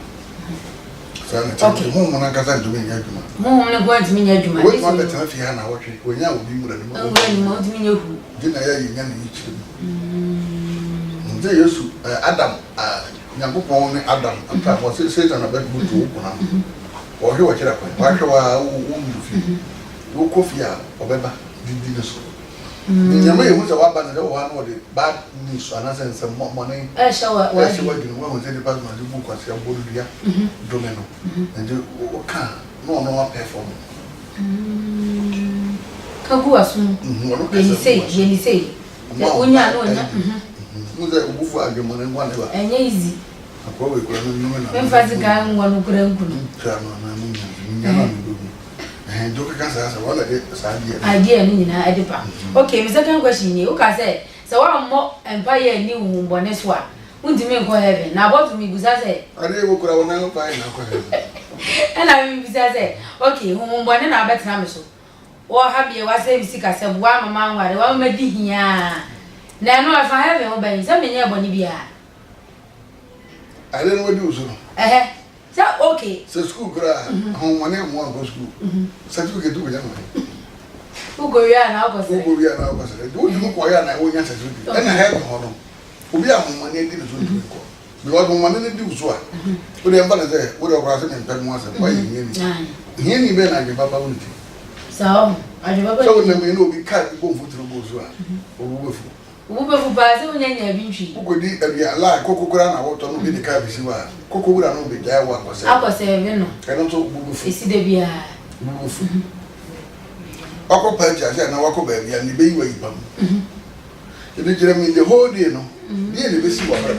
okay mo mo na kasa ntumi nya adwuma mo ne go ntumi nya adwuma wo ma betena fi ha na wo twe onya obi mu da ni mo ntumi nya hu di na ya nya na yichi nze yesu adam nyakopon ne adam anta mo se satan na bet butu wo na wo hwe wo kira kwa wa hwe wa wo mu fi wo kofi a obeba di ne so nyama ye hu se wa ba na wo ha no de bad news anasa nsem money shawa di no wo se de pas ma di bu kwase abodu dia domeno and o ka no perform kagu asu yeni sei onya no nya muze obufu agemo ne ngwa ne ba enye easy akwa we kura no na memfazi ka ngwa no kura nkunu tra no na nya na ndu do ka sa wala de sa idea ni na edipa okay my second question ni o ka say so wa mo empire ni wumbone so a undimi nko heaven na about me busa say ade wo kura wona no pa na ko heaven ena mi busa say okay wumbone na betra me so wo ha bie wa say bisika say wa mama nware wa ma di hia na no afa heaven wo ben say me nya boni bia ade no di usoro so okay so school kura hon money am wan go school certificate do we jam ugo ya na ko say do you ko ya na wo nya certificate na heaven ho no obi a hon money di so do ko because hon money di uso a o de mba na say wo de okra say me mpem mo say why here ni be na ge papa wo ti so aje baba so na me no bi ka bo mfuturo bo so a wo be fu ba se onya nya bi ntwi ugodi abia la kokokura na woto no bi de ka bi si wa kokokura no be jai wa akose we no eno so bubufu esi de bia bubufu akopa ja na wakoba bia ni be yiwa yipam ede jira mi the whole day no dia ne be si wa bra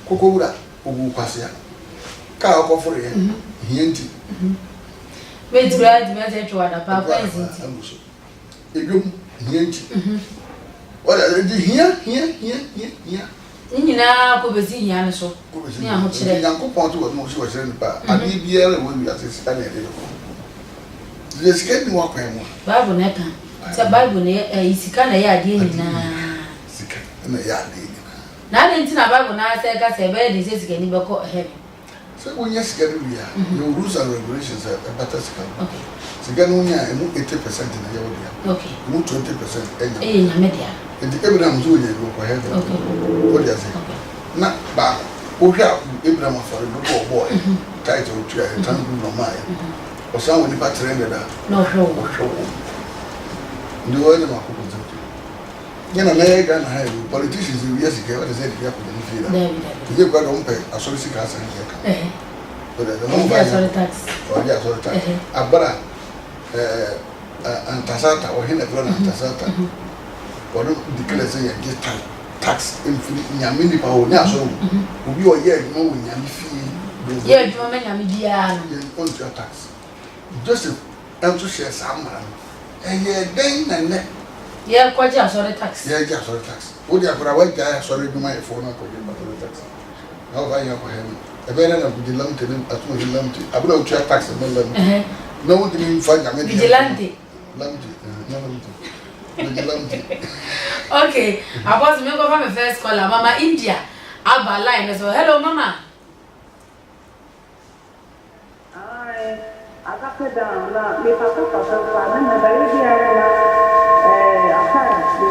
kokokura obu kwase ka akoforo ye hienti me dura di me se twa da pa kwa nti edum hienti wala di hia nyina ko bezi hia no so ni a ho kire Yankopon to wo so kire ni pa abi biara wo wi asese ka na ede ko le sika ni wa kwan mu bible na ka se bible na isika na ya ade nyina sika na ya ade na ne nti na bible na se ka se be de se sika ni be ko heaven so when you sika ni ya your rules and regulations are better sika okay sika no nya emu 80% na ya wo dia okay mu 20% enya nya media enti Abraham so nya ko heaven okay what you say na ba o hwa Abraham afare no ko boy title to ya tan no mai o sa woni pa trend da no show ndi wani ma ko kunta yana na ya ga na ha politicians we yes ke what say ya ko ni fi da je gwa do mpe asori sika asan ke ka but the no ba ya asori tax abara antasata o hina bro na antasata o no declare say ya get tax infinite nyame ni pa o ni asoro obi o ye no wo nyame fi ye djuma me nyame bia no on your tax Joseph to share some man den na ne ye kwaji asori tax ye ja asori tax o dia bra wa ja asori djuma e fo na ko je asori tax na ba ya ko he e be na vigilante ni atu vigilante abuna o tax me lam no wo dimi fa nyame vigilante okay about me go for my first caller mama India aba line so hello mama Akake down na me papa papa na na bari bia na afan de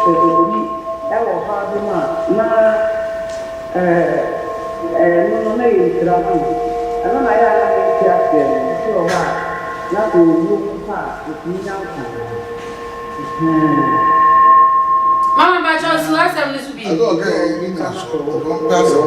ku ni e wo ha bi na no na yi tra no ana na ya na ti ase so ha na ko ru pa ni na ku mama ba jo su asem ni su bi okay ni na so ko pa so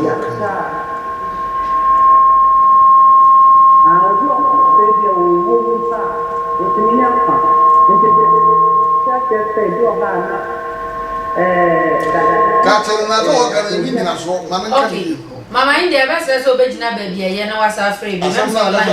okay mama India be say so be gina ba bia ye na wasa free be me so line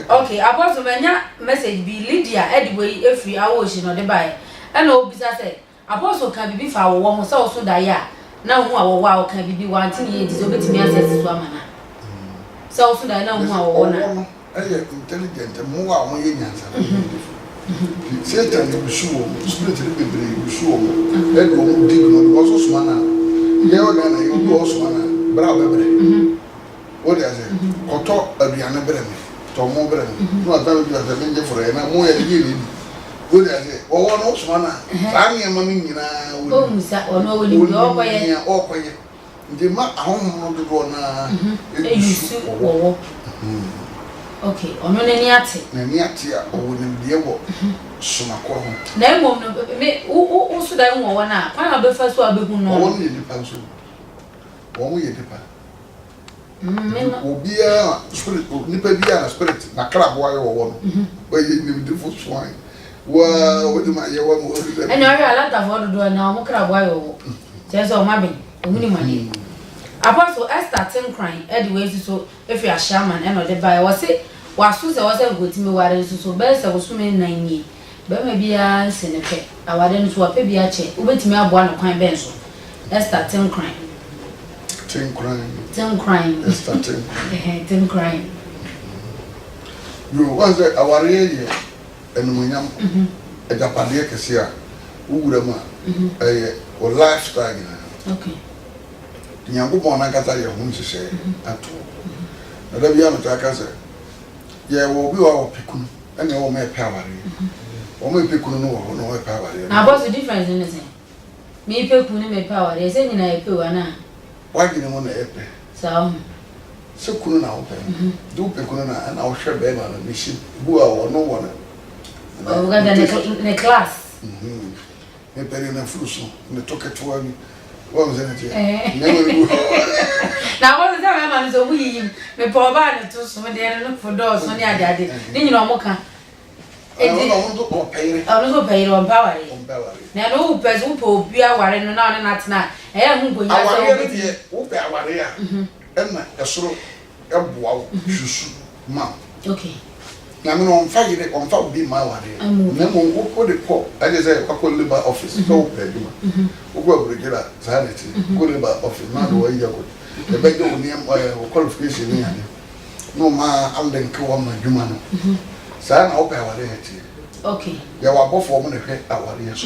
okay about menya message bi Lydia ediboy efri awo shi no de bai e na obisa say apostle can be fa wo ho so so da ya na hu awo wa o kan bibi wa ntini ye dizo betimi access so amana so so da na hu awo na intelligent mo wa mo ye nyansa Satan will show spirit will show let go dig no also smana ye o na you also smana bra bebre what is it koto aduane bre me to mo bre me no adabe bi adabe nje foro na mo ye ni what is it o no smana sa ni ma mi nyina o musa ono woni bi o koye ndi ma ahom no do na e yusu wo okay ono nani ate a woni die wo suma ko ho na emom no me o so da wo na kwa na be fa so abehu no wo ni dipa so wo mo ye dipa obia spirit nipa bia na spirit na krabo ayo wo no wo ye ni different swine wa wo di ma ye wo mo eno ari alata fo do na mo krabo ayo wo je so ma be omuni mani apostle Esther Tinkran anyway so if you are shaman and or the buy was it was so was a good me ware so be se wo so me nan ni be ma bia senepe awade no so wa pe bia che obetimi aboa no kwan ben so Esther Tinkran Esther Tinkran you was a aware ye enumunyam ejapade kese a wura ma o lifestyle okay nyango bona kata ye hu nhye ato na da bia no ta kasa ye wo bi wa opikunu ene wo me pe aware wo me pekunu no wo no pe aware na boss difference in this me pekunu me pe aware se nyina ye pe wa na wa gine mo na ye pe se kunu na wo pe do pekunu na wo hwe be ma na mishi bu a wo no wo na o ga da ne class me pere na fruso me toketwa ni what was it? Now, what is that man? So we me poor bad to some there look for doors on the other. Then you know, Moka. I don't pay on power. Now, no person who be a warren and not now. I am going to okay. I mean, on Friday, on Friday, be my worry. Nemo, what the pop, I just say, I call labor office, no pay. Who go regular sanity, go labor office, not the way you go. The beggar will name qualification. No, ma, I'm then call my human. San, I'll pay our reality. Okay. There were both women head our years.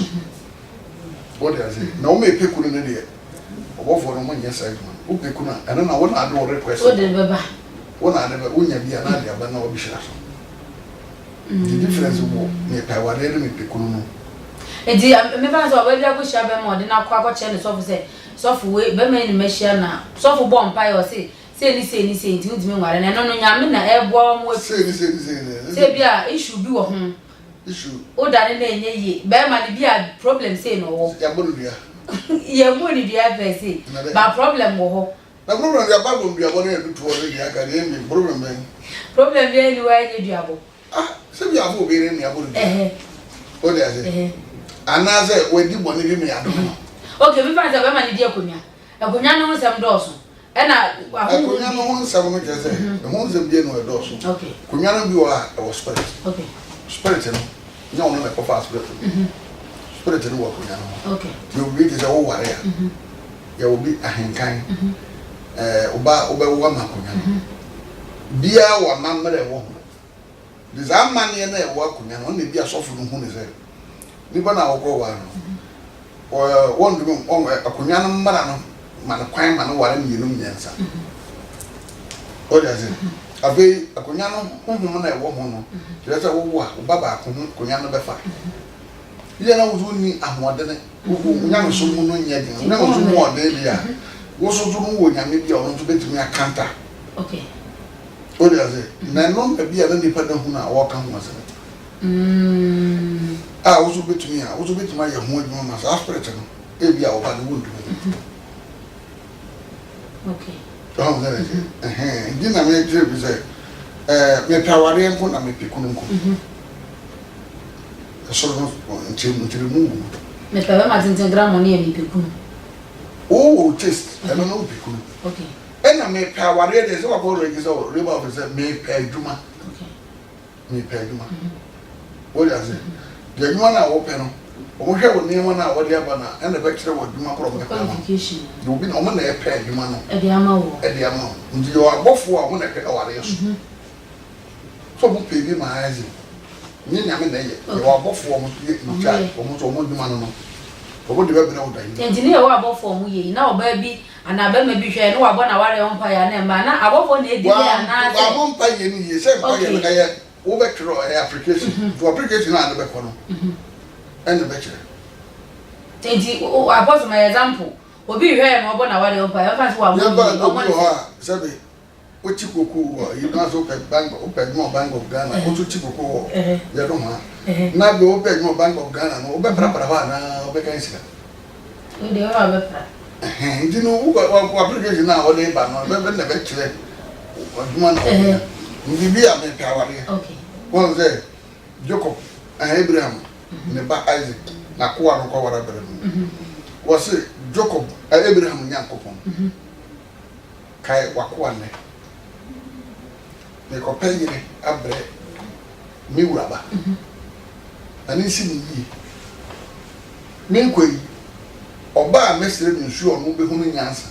What does it? No, may pick on an idiot. Or for 1 year side one. Who pick on, and then I want to do request. What did Baba? One I never win be an idea, but no be the difference wo me power dey me pekunu edi me ba so we bia go sha be mo de na kwa che ne so fu say so fu we be me ni me share na so fu bomb pa yo say ni nti udi me nware na no nya me na e bo mo say bia issue bi wo ho issue o da ne na enye yi be ma ni bia problem say no wo ya bolu bia ye mo ni bia be say ba problem wo ho na problem ya ba bo bia bo na e tu wo ni aka dey me problem bia ni wa ye duabo se bi afo be re ni abolu o de ase ana se we di boni bi me ado okay bi fa se be ma ni di akonya no nsem doso e na akonya no nsem no kese e ho nsem bi no e doso okay konya no bi wa e was spirit okay spirit no nya ono na kofa spirit spirit no wa konya no okay you bi de wo ware ya ya obi ahenkan oba wo ma konya no bia wa mamre wo the zaman ye na e wo akonya no na bia sofu no hu ne se ni ba na wo wa no won dum on akonya no mara no man kwan man ware mienu nyansa o da ze abe akonya no honhom na e wo ho no je se wo wa baba akonya akonya no be fa ye na wo ni ahode ne wo nya no so mu no nya din na wo so mu ode bia wo so so wo nya me bia wo so betumi akanta okay o da ze na no be bia na nipa da hu na wo ka ho ase wo so betumi a wo so betumi ya ho adwuma ma sa spirit no e bia wo ba no wondu okay oh that is na me tire bi say me paware enko na me pikunu nko so no ntire mu me paware ma tintin gram ni e me pikunu oh chest e no pikunu okay na me paware de so ko register labor officer me peduma okay me peduma what does it the adwuma na wo pe no o hwe wo nneema na wo de aba na e na be kire wo dwuma kro me qualification do bi na o na e pɛ dwuma no e de ama wo ndi yo agbofo a wo na hwe aware yeso so mo pɛ bi ma azi ni nyame na ye yo agbofo mo no cha o mo so mo dwuma no o de be na wo dan engineer wo agbofo mo ye na oba bi ana ba ma bi hwe no wabo na ware on pa ya na ma na agbofo na edi ya na wa mo pa ye ni ye se pa ye na ye wo be kire application for application na be ko no and the better. Tenti o apostle my example. Obi hwe no obo na wale opa. E fa so wa mo. Sabe. O chikoku you know so bank open more bank of Ghana. O to chikoku. Ya do ma. Na be open more bank of Ghana no. O be pra na o be kan sika. O de o be pra. Ndi no o application na o de ba no be na be kire. O duma na. Ndi bi a me paware. Okay. One say Jacob and Abraham ne ba Isaac na ko anu ko wara bere no wo se Jacob Abraham nyankopon kai wako ne ne ko panyire abre mi wuraba ani si ni yi ne koi oba mesere nsu onu be hunu nyansa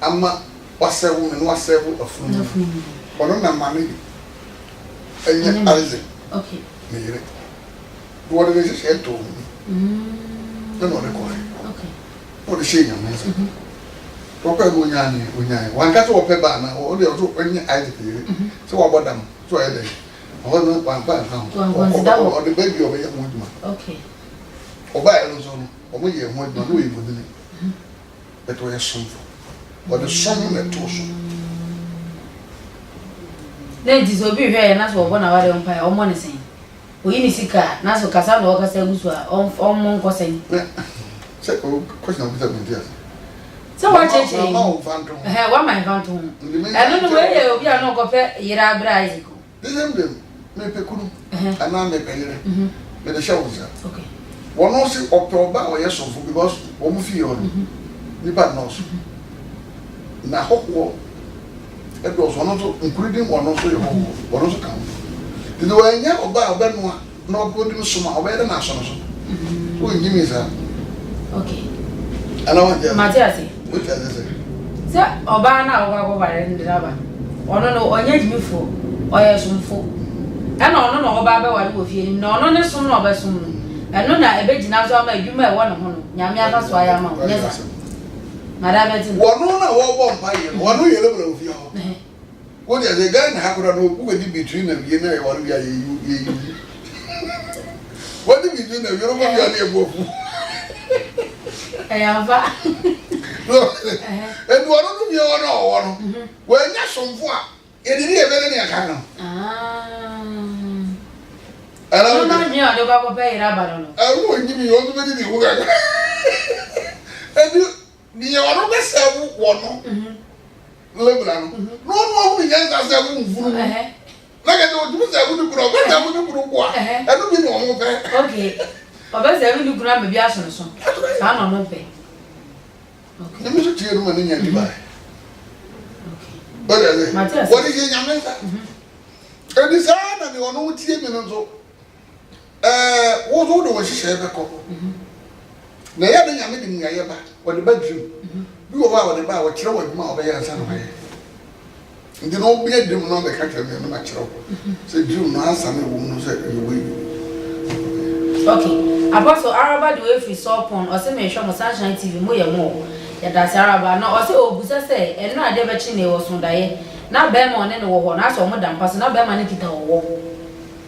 ama wasewu me no wasewu afunu ono na mame enye Isaac okay me yire what is it said to me? No, no, okay. What is she? Open Munyani, one cat or pebana, or the other any idea. So about them, so I did. I wasn't one or the baby of a young woman. Okay. Or by a son, or we have one who would do it. That was something. But the song that torso. Then disobey her and that's what one hour umpire or money saying. We ni sika na so kasa na okasa gusu a on nkosen se o question of that so what cheche what my phantom I don't know where obi a no go pe yira bra Isaac them me pe kunu ana me pe yire me de show za okay wono si otoba o yeso fu because wo mu fi yo ni bad nose na hokwo e do so no so including wono so yo wono so kan the way you about Benoit, no good to some away the national. So give me that. Okay. I know what Matthias. Which I say. Sir, Obana or over in the rubber. Or no, or yet me for, or yes, for. And no, Baba, what will feel no, soon or soon. And no, I bet you now, you may want to Yamia, that's why I'm on. Yes, Madame, one no, one no, yellow of you. What is a gun? How could I know who will be between them? You know, what we are you. What did you do? You don't want to I am back. And one of you are one. Well, that's some fun. It didn't have any account. I don't know. I don't have a pay. I won't give you all the money you got. And you are not the same one. Lebanon. No, we can't have them. Like I told you, I wouldn't grow. I wouldn't grow. I don't know. Okay. But I will grab a bias or something. I don't pay. Okay. Let me see you money in Dubai. But what is your name? A design and you know what you mean. What order was she ever couple? They had a meeting in Yaba or the bedroom. You are about what you're with my way. And the old beard didn't know the country and much trouble. Said you, no answer me, woman said you will. Okay. Apostle Araba do if we saw upon or some show Sunshine TV more. That's Araba. No, or so Busa say, and no, I never chin was on die. Now Bearman and war, not so more than person, not Bearman Kita or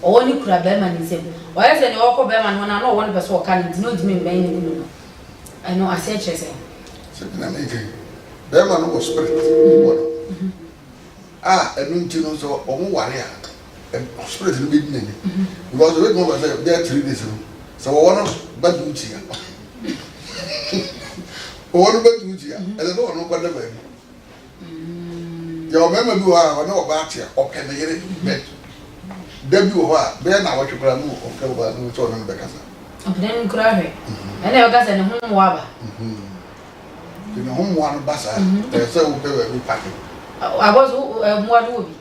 only could have Bearman is him. Or else any awkward Bearman when I know one person can know me many. I know I said, she said. Bearman was spirit. And no so on warrior and spirit in the beginning. Because the way over there 3 days ago. So one of bad duty. One bad duty, and I don't know what the baby. Your memory do I know about here, or can they get it? Debut of her, bear now what you can move or tell about no told in the casa. Then cry. I never got any home wabba. In the home one bassa, there's so very packet. I was one movie.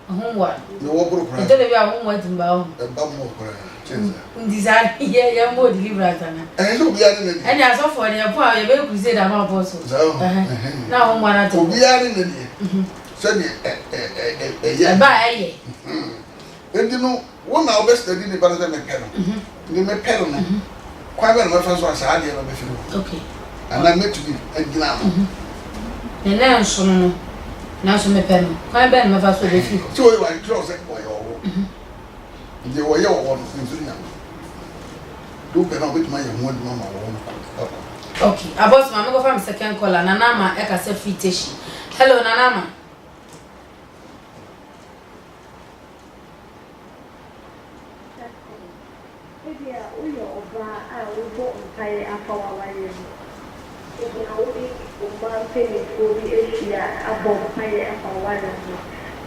Homework. No wobro pra. Ito be homework mba. Ba mo pra. Chenza. Design ye mo deliverance na. Obi ari na. Any aso for the po a ye be crusade am apostle. Na homework na to. Obi ari na ni. So ni E ba eye. Endi no wo na obe study ni ba na me pɛ no. Ni me pɛ no. Kwa ba na me fa so asa ade na be fi no. Okay. Ana me to be agina no. Ne na nso no. Na so me pɛ no. Kwa ba na me fa so be fi. So we want to say boy owo. Ndi wo ye wo no nzuri na. Do be na obi tuma ye ho adu mama wo. Okay. Abos ma me go fa me second caller na na ma e ka se free teshi. Hello Nanama.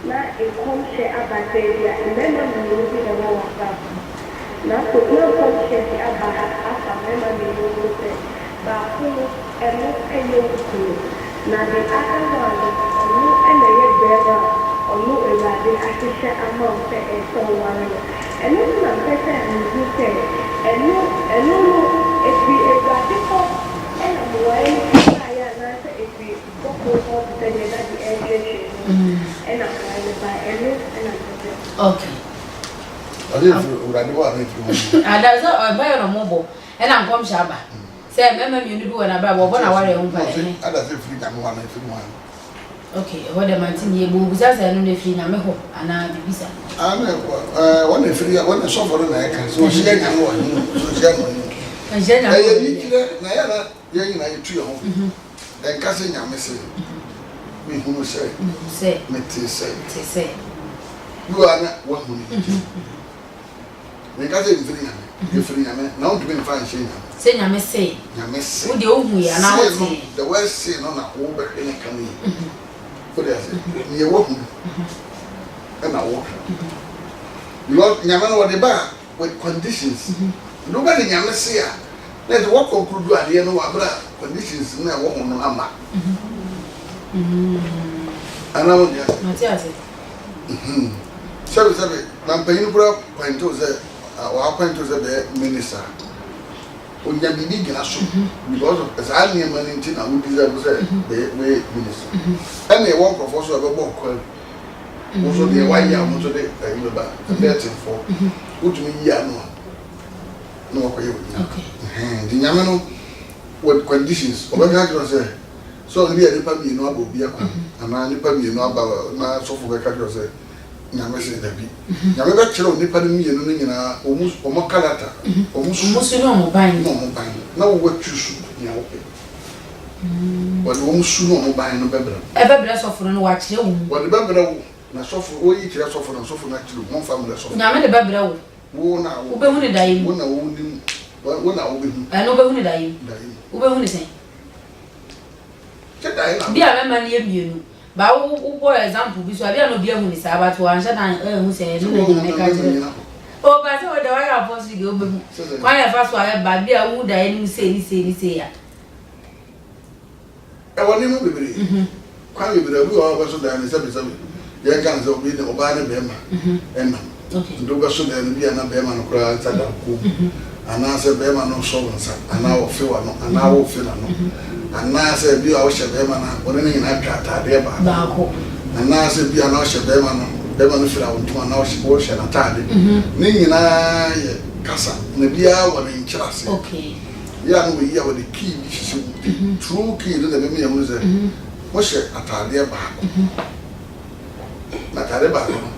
Na ekomshe abateria mema mnuzi na wawaka na komshe abaha afa mema mnuzi ba kunu emu eyoku na the other one onu ene ye beba onu ewade ahihye amount e so ware enu na pese nzu se enu efi ewade ko ena moye ya na se efi boko ko te ne da di eje ena moye ba enu ena okay Ade urade wa na fi. Ada so ba yo no mobo ena nkom shaba se mema mi ndu bi na ba bo na ware ho ba Ada se free ka no wa na fi no. Okay, what am I telling you? Buza say no dey free na me ho ana bibisa. One free one so for na e kan so she nya no wa so she no. Kan je na. Eh ye kire na ya na ye nyina ye tu ye ho. En ka se nya me se. Me hu no se. Se. Me te se. Te se. You ana wa hu ni. Me ka se free na me. Ye free na me. Na on to be fa she nya. Se nya me se. Nya me se. Wo de ohu ya na wo te. The word say no na wo be ni kan ni. What is it? Ni wo hu. E na wo. Because nyama no the bar with conditions. Nobody nyama say a. Let what conclude ade no wa bra conditions na wo hu no ama. Ana wo dia. Matias. Sabe, na mpayin bra kwanto ze wa kwanto ze be minister. Onya bibi gina so because as I near money na we deserve say be minister. And e won professor be bo kwal. Mo so de wa ya mo so de you ba 34. Utumi ya no. No ko ye. Okay. The nyame no with conditions. Obeka ka say so we dey pa bi no aba obi akwa. Ana ni pa bi no aba na so fo be ka say nyame se da bi. Nyame be kire oni pa ni yenu ni nyina omo kalata. Omusu no mo ban. No mo ban. Na wo twusu nya wo pe. Wọ́n wọ́n sún náà wọ́n bá yẹn no bẹ́bẹ̀rẹ̀. Ẹ bẹ́bẹ̀rẹ̀ sọ̀fọ̀ no wà kyerẹ́ wò. Wọ́n de bẹ́bẹ̀rẹ̀ wò na sọ̀fọ̀ wọ́n yí kyerẹ́ sọ̀fọ̀ na sọ̀fọ̀ na kyerẹ́ wọ́n fa mu lẹ̀ sọ̀fọ̀. Nyame de bẹ́bẹ̀rẹ̀ wò. Wọ́n na wọ́n. Wo bɛ hu ne da yi mu. Wọ́n na wọ́n ni wọ́n na wọ́n bɛ hu. Ɛ no bɛ hu ne da yi mu. Da yi. Wo bɛ hu ne sɛn. Kyɛ da yi na. Bi a mɛma ne yɛ mienu. Ba wo bɔ example bi so a bi a no bi ahu ne saa ba to anhyɛ dan hu sɛ no na nyame ka kyerɛ. O ba se o da wa ya apostle ge o bɛ hu. Kwan ya fa so a ba bi a hu da yi mu sei ya. Wọ́n ní mo bèbèrè. Kwan bèbèrè obi wà wọ́n bẹ so da ní sẹ́bi. Yẹn kan sẹ obi ní ọba ní bẹ́ẹ̀ma. Ẹnam. Ndo bẹ so da ní bi àná bẹ́ẹ̀ma no kura nsa da kó. Àná sẹ bẹ́ẹ̀ma no sọ wọn nsa. Àná wọ́n fi wà no. Àná wọ́n fi nà no. Àná sẹ bi a wọ́hyẹ bẹ́ẹ̀ma na wọ́n ní nyina atwa ataadeɛ baako. Àná sẹ bi a na wọ́hyẹ bẹ́ẹ̀ma no fira wɔn ntoma na wɔhyɛ n'ataade. Ne nyinaa yɛ kasa. Na biara wɔ ne nkyerɛ ase. Ya no yi a wɔ de key bi hyehyɛ mu. True key no na bɛmi yɛ mu sɛ wɔhyɛ ataadeɛ baako. Na ataadeɛ baako no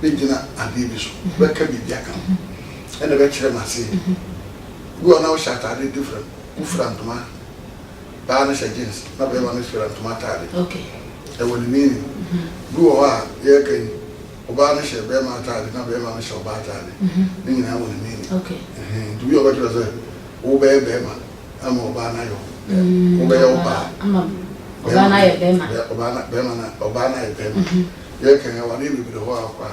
bɛ gyina adeɛ bi so. Bɛka biribi aka ho. Ɛna bɛkyerɛ ma ase. Bi wɔ na wɔhyɛ ataade different. Wofira ntoma. Baa no hyɛ jeans. Na bɛrima no fira ntoma ataade. Ɛwɔ ne meaning. Bi wɔ hɔ a yɛreka yi. Ɔbaa no hyɛ bɛrima ataade na bɛrima no hyɛ ɔbaa ataade. Ne nyinaa wɔ ne meaning. Nti bi wɔ bɛkyerɛ sɛ wo bɛyɛ bɛrima ama ɔbaa na yɛ wo bɛyɛ ɔbaa ɔbaa na yɛ bɛrima ɔbaa na yɛ bɛrima yɛ kan yɛ wɔn bebree hɔ akɔ a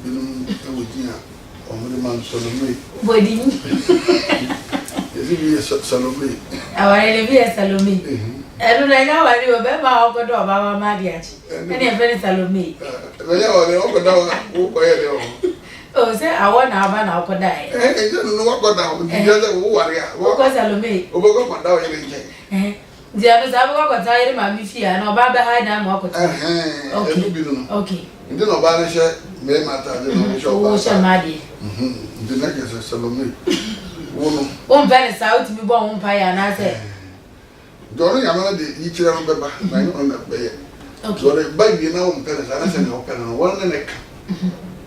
binom ɛwɔ din a wɔn de ma Salome bɔdi yɛsi bi yɛ Salome awari de bi yɛ Salome ɛnu na ɛka wari o bɛrima a ɔkɔdɔ ɔbaa wa ma di akyi ɛni ɛfɛ ni Salome They are over down. Oh, say I want to have an alcohol die. You don't know what got down. You just warrior. What was I me? Over my down again. The others have got tired of my fear and about behind them walk. Okay. You don't know about it, may matter. Oh, shall Maddie. The neck is a Salome. One Venice out to be born pie, and I said, Don't you know the each other on the bay? Okay, so they buy you now, Paris, and I said, open one neck.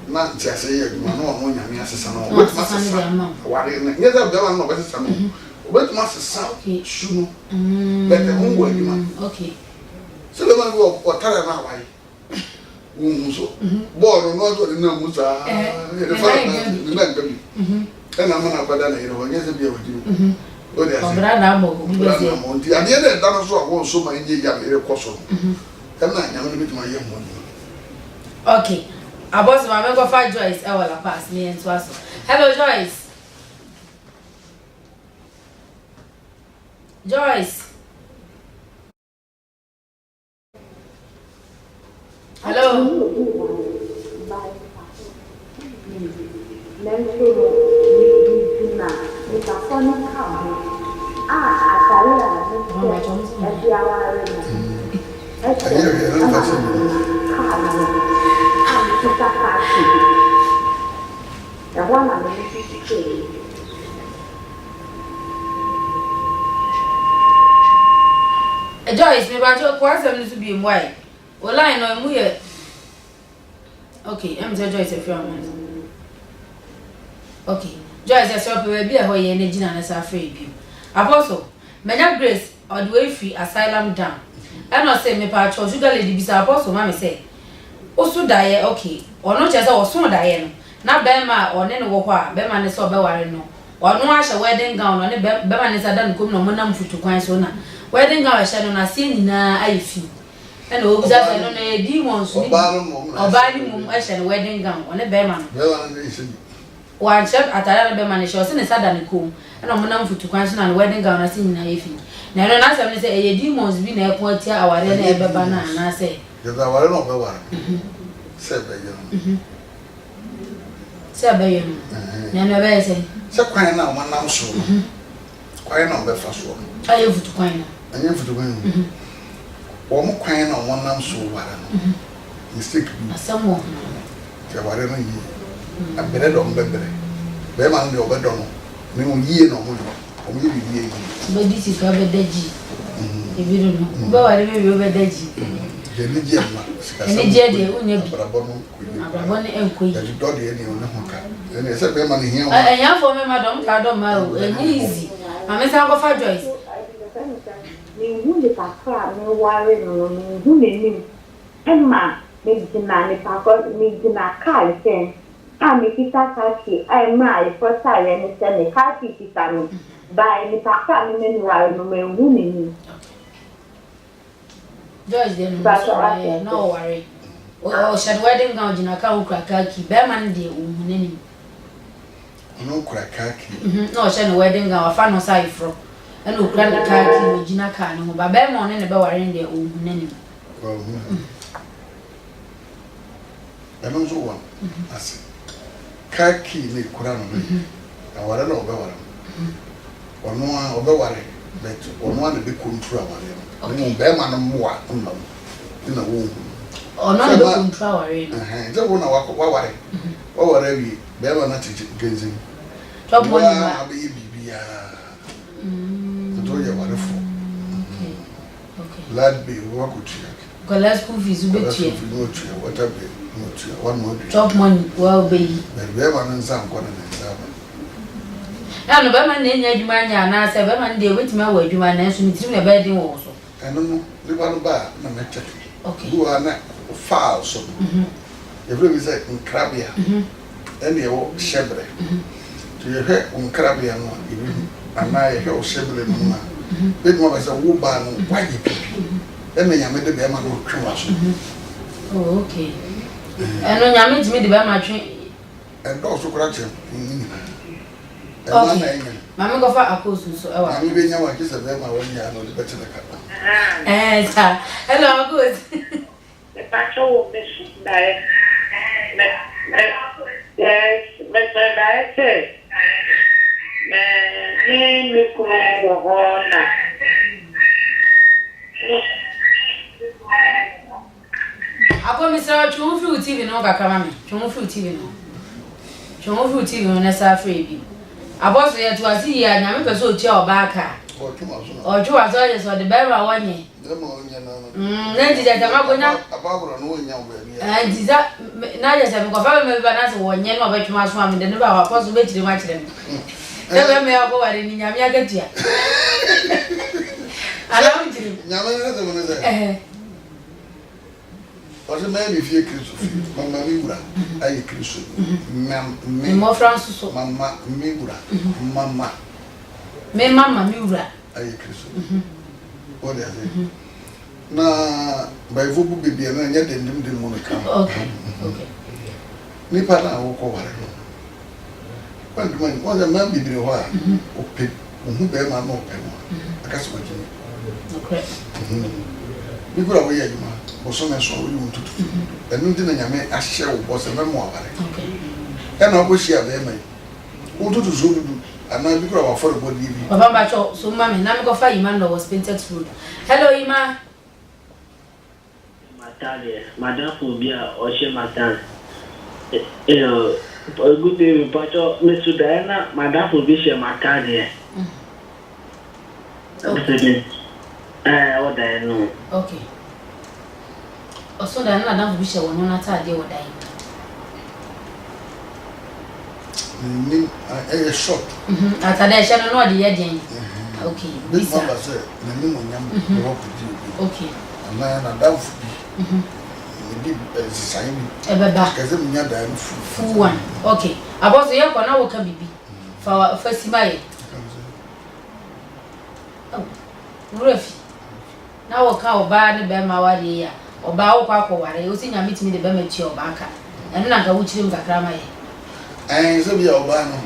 Not just say, you know, when you're near Sassan, what must what is near the bell, no better son. What must sound soon? Better homework, you know. Okay. So the one will or tell her now. Born not what the numbers are. The baby. And I'm not better than you know, yes, be with you. But at the end of the dinosaur, I want so many young apostle. I'm going to my young one. Okay. I was my member for Joyce. I will pass me and Swasso. Hello, Joyce. Joyce. Hello. Joyce, me about your question to be white. Well, I know we. Okay, I'm Joyce a few months. Okay, Joyce, I saw people be a whole year and as afraid you. Apostle, Madam Grace, or the way free asylum down. I not say me part or sugar lady be apostle, mammy say. Also die, okay, or not just or soon die. Not Bema or Nene Wapa, Beman is so beware no. Or no wash a wedding gown on the Beman is a done come no monam for 2 coins on. Wedding gown I shall not see na I feel. And over that I don't know demons or buying mum and wedding gown on a Beman. One chap at a Beman shall send a sudden comb and a monam for 2 coins and wedding gown I see na if. Now don't ask me say a demons be near point here our ever banana and I say. Yes, I will not go on. Said the Sabayon. Never say. So, crying out one now so. Crying on the first one. I have to coin. I have to win. Or more crying on one now so. Mistake someone. Whatever you. I better don't remember. Beman the Obadon. No year no more. Or maybe ye. But this is over deji. If you don't know. But I remember over deji. The Nigeria. And the Jedi, only Abrabon and Queen. You don't hear any on the hook. And I said, Beman here. I am for me, Madame Cardo, and easy. I miss Uncle for Joyce. You would have cried no worry, no, who knew. Emma, maybe the man, if I got me to my car, saying, I make it a taxi. I am my first time and send a car to Tano. By the Papa, meanwhile, no man woman. Joyce didn't no worry. Oh, shall wedding gown in a cow cracky, Beman dear woman. No cracky. No, shall wedding gown, a fan of Cypher. And no grand khaki with Gina Carno, but Bemon and the bower in their own name. And also one. I said, khaki need Kurano. I want to know about them. Or no one over it, but one of the big control. Beman more in a womb. Or not the control. Don't want to walk over. Or whatever, Beman not gazing. Top one, I'll be. Lad be work with you. Collect school fees, whatever. One more top money, well, baby. But Beman and some one example. Now, the Beman name you man, and I said, Beman, dear, with my word, you might answer me through a bedding also. I don't know, the one bar, no matter. Okay. Who are not foul, so. If we say in Crabia, then you walk shebre. To your head on Crabia, and I hear shebre. Big mother is a woman, white people. Then I made the Beman go crash. Oh, okay. And when I meet me, the Beman train. And also correction. Okay. Mamma go for a post, so I will be no one kiss a Beman when you are not the better. Hello, good. patrol Miss Diet. Yes, Mr. Diet. Me Corona. Apo Mr. Chum Fruit TV no Kakama. Chum Fruit TV no. Chum Fruit TV no Nessa Free. Apo so yet was here, Yami Peso Chia Baka. Or two as always or the Bella one year. Then did I come up and is that now yes, I'm going to have 1 year of my swam in the number of possibility to match them. Never may I go at any Yamaga. I love you. Yamaga. What a man if you could, Mamma Mura, I could, more Francis, Mamma Mura, Mamma. Me Mamma Mura, I could. What is it? Na by Vubu Bibi and yet didn't Monica. Okay. Nipa na woko ware no. When was a man be the wa o pe who be man no pe mo. Akase ma jini. Okay. Bi gura wo ye juma. Bo so na so wo ntutu. Enu ndi na nyame ahye wo bo se memo ware. Okay. E na go shia be mai. Wo ntutu so dudu. Ana bi gura wa for body bi. Papa ba cho so mama na me go fa Iman no was painted food. Hello Ima. Madame Phobia or she Matan. Good day, Pacho, Mr. Diana, Madame Phobia Matan. Okay. What I know. Okay. Also, then Madame Phobia will not tell you what I Ni a shot. At a shall know the agent. Okay. This mama said, the new one walk with you. Okay. And I am a down for me. Sign because I'm not dying full one. Okay. I was here for now. Can be for our first buy. Oh, Ruffy. Now, a cow bad the Bama Wadia or Bow Papa. You see, I meet me the Bemet or Banker, and not a witch in the Grama. And so be Obama.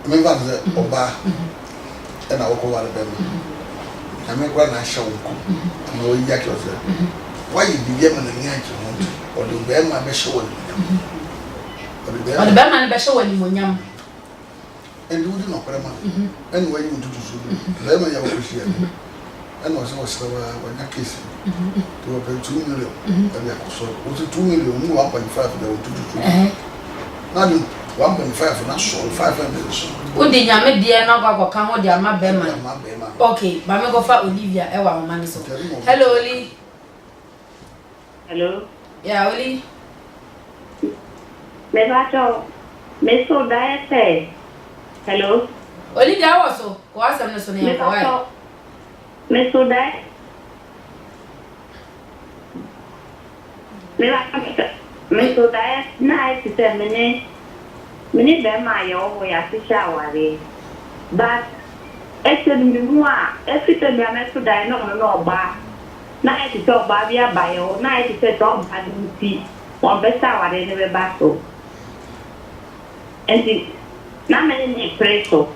Remember the Oba and I will go out of them. I make one I shall go. No, yak yourself. Why you be Yemen and Yankee or the Bama Beshaw? Or the Bama Beshaw when you young. And you do not, and where you do to them, I was here. And was also when I kiss to open 2 million. And so was it 2 million, 1.5 they were to do. 1.5 for national 500. Would the Yamid dear no come with your Bema? Okay, Mamma go for Olivia, Ewa Maniso. Hello, Oli. Hello. Yeah, Oli. Miss Diet. Hello. Olivia also, was some listening. Miss Diet. Miss Diet, nice to 10 minutes. Many them my own way at the shower. But it's a new every time I met to die, no bar. Night to talk Babia bio, night to set on and see one best hour in the battle. And the not many preso.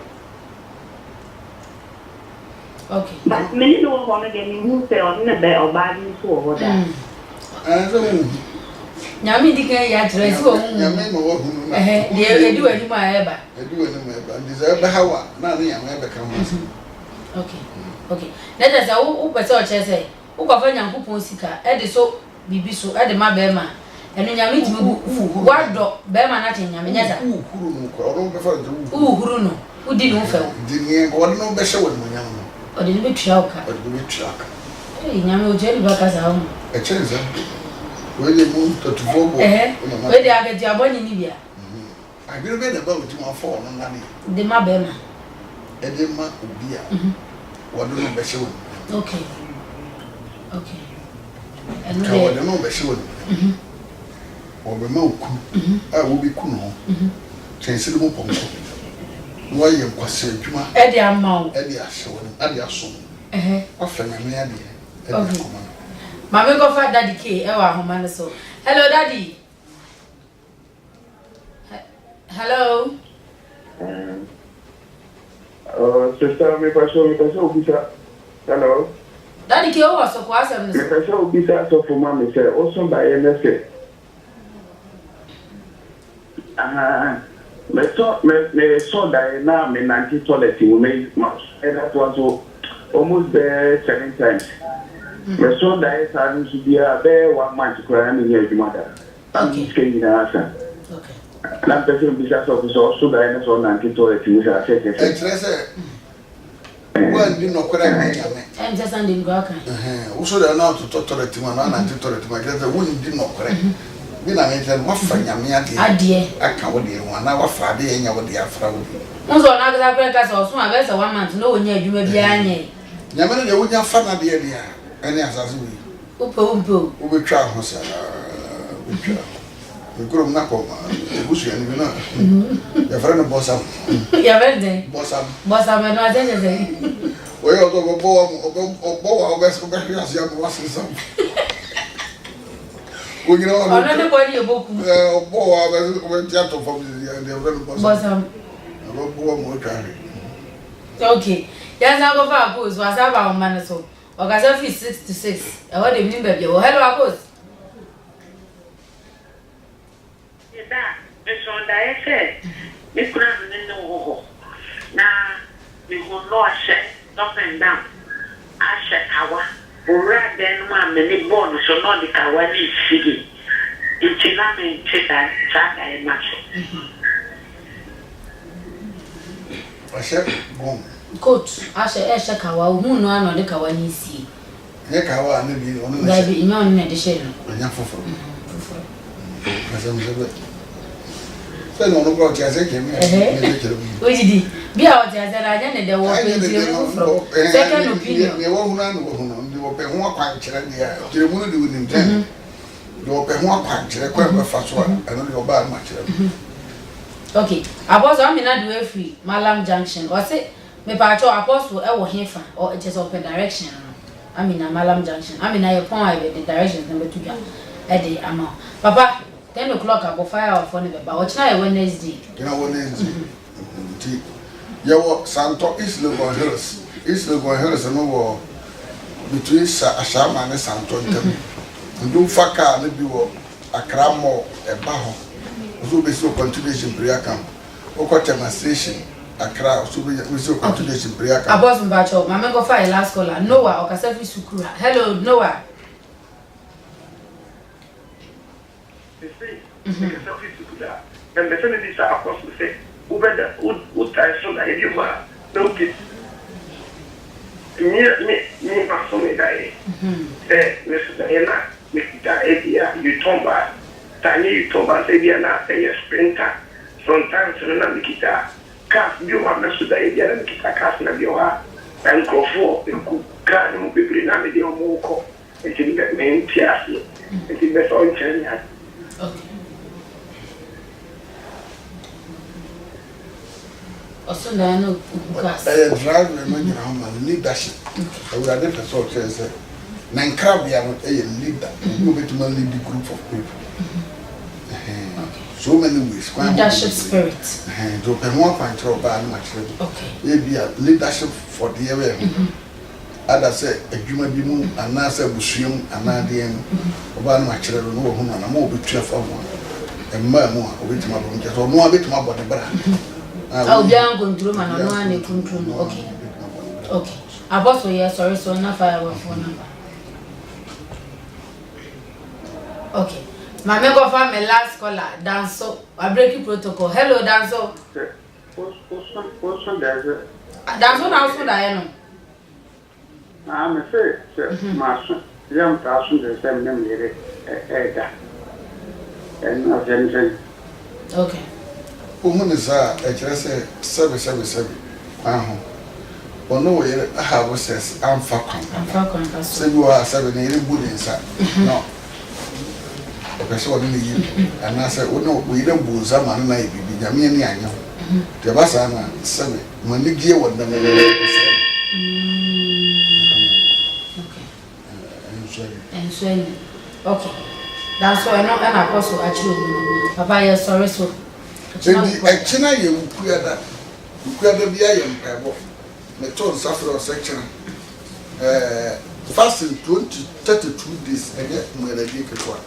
Okay. But many don't want to get me moved on the bed or body to over there. Nyame dika ya dress wo nyame ma wo hunu na de edu ani ma eba and desire hawa na na nyame ebe ka ho. Okay let us wo pese o che say wo kwa fa nyankopon sika e de so bibi so e de ma be ma enu nyame timi wado be ma na che nyame nyeza huru no ko o be fa de huru no udi no fa di ni ko no be hye wo mo nyame no o de be twa oka nyame o je ni ba ka za ho e chenza wele mu to fobo we dey agati aboni ni bia agere be na ba wuti ma fo no na ni de ma be ma e de ma obi a wado no be hye wo okay and we wado no be hye wo o be ma oku a wo bi ku no chense de mo ponko no ye nkwase adwuma e de ama o e de ahye wo e de aso afa na me ade e de koma Mama go for Daddy K. Ewa Homana so. Hello, Daddy. Hello. Sister, me pasó, Hello. Daddy ki o so kwa asem Me pese obi sa so for mama say o so ba ye na say. Me so that now me 90 toilet we made much. And that was almost there 7 times. Me so that I should be there 1 month to cry and hear the mother. Okay. Okay. That person be just also that so 90 toilet we say say when you know correct me. I'm just standing go kan. Also they now to toilet man na 90 toilet man get when you did not correct. We na me tell wafa nyame ade aka wo de ho na wafa ade enya wo de afra wo unzo na ga kra ka so so abese 1 month no wonya adwuma bia anye nyame ne wonya fa na de dia ene asase wi upo wo betwa ho sa betwa mikro na ko busu ya ni na ya fra na bossa ya verde bossa me no atende ze oye o do bo bes ya sia bo wasinsa we get on. Another body book. Boy, I'm theater for the bosom. Okay. Yes, I go for a post. Was about man so. Or gas office 6 to 6. I want to baby. Hello, I post. That it's on the effect. We couldn't know. Now, we will not share up and down. I share our. Ora den ma many born so no the kawani sigi itina me cheta chaka e macho Ashe bom coach ashe kawa hu no ano de kawani si ye kawa na bi ono na bi nyon na de shey anya foforo kasam zebe se no no ko tia se ke me ojidi bi a o tia se na anya ne de wo pe ti foforo second opinion me wo hu na ndi wo pe ho akwan kire ne ya kire mu no de wonim tan de wo pe ho akwan kire kwa be fa so ano de oba ma kire okay apostle amina do free Malam Junction o se me pa cho apostle e wo hefa or it is open direction amina Malam Junction amina ye pon I the direction number 2 e de ama papa 10 o'clock abo fire off on the ba o china Wednesday Yawo Santo East Legon Hills no wo between Ashama and Santo Ntam. Ndu faka na bi wo Accra Mall e ba ho. So be so continuation prayer camp. Okotema station Accra so be so continuation prayer camp. Abos mbacho mama go fire last caller Noah Okasafi Sukura. Hello Noah. And the senators are supposed to say, who better would try so that you are no kids. Me, my son, die. Mr. Diana, Mr. Edia, you tomba, Tiny, you tomba, Edia, a sprinter. Sometimes, when Nikita, cast you are Mr. Edia, and Kita cast Navioa, and go for the cook, can be bringing the Omoko, and in the main Tiasi, and in the soil China. Okay. Also, I know drive and leadership. I would have so say, Nankra, we are not a leader. You will to lead the group of people. So many ways. Leadership spirit. To open one control by much. Okay. Maybe a leadership for the area. Others say a human being, and I say, Bushim, and I DM, about my children, no one, and I'm more between for one. And more with my brothers, or more bit more about the brand. I'll be on control, man. No one control. Okay. Okay. Apostle, yes, sorry, so enough. I have phone number. Okay. My mega family last caller, Danso. I break protocol. Hello, Danso. What's there? Danso now, so I know. I'm a fair, Master. Young person, the same name, and not anything. Okay. Woman is a service. Ono we have says I'm Falcon. Say you are 7 years good inside. No. Okay, so we need and I said, no, we don't booze a man, maybe Yami and Yanyo. The Basana 7 when the gear what the and so okay. That's why not an apostle actually. Papa, yes, sorry, so. China, you queer that be I am. Me told suffer section fasting 32 days ɛnyɛ mmerɛdi ketewa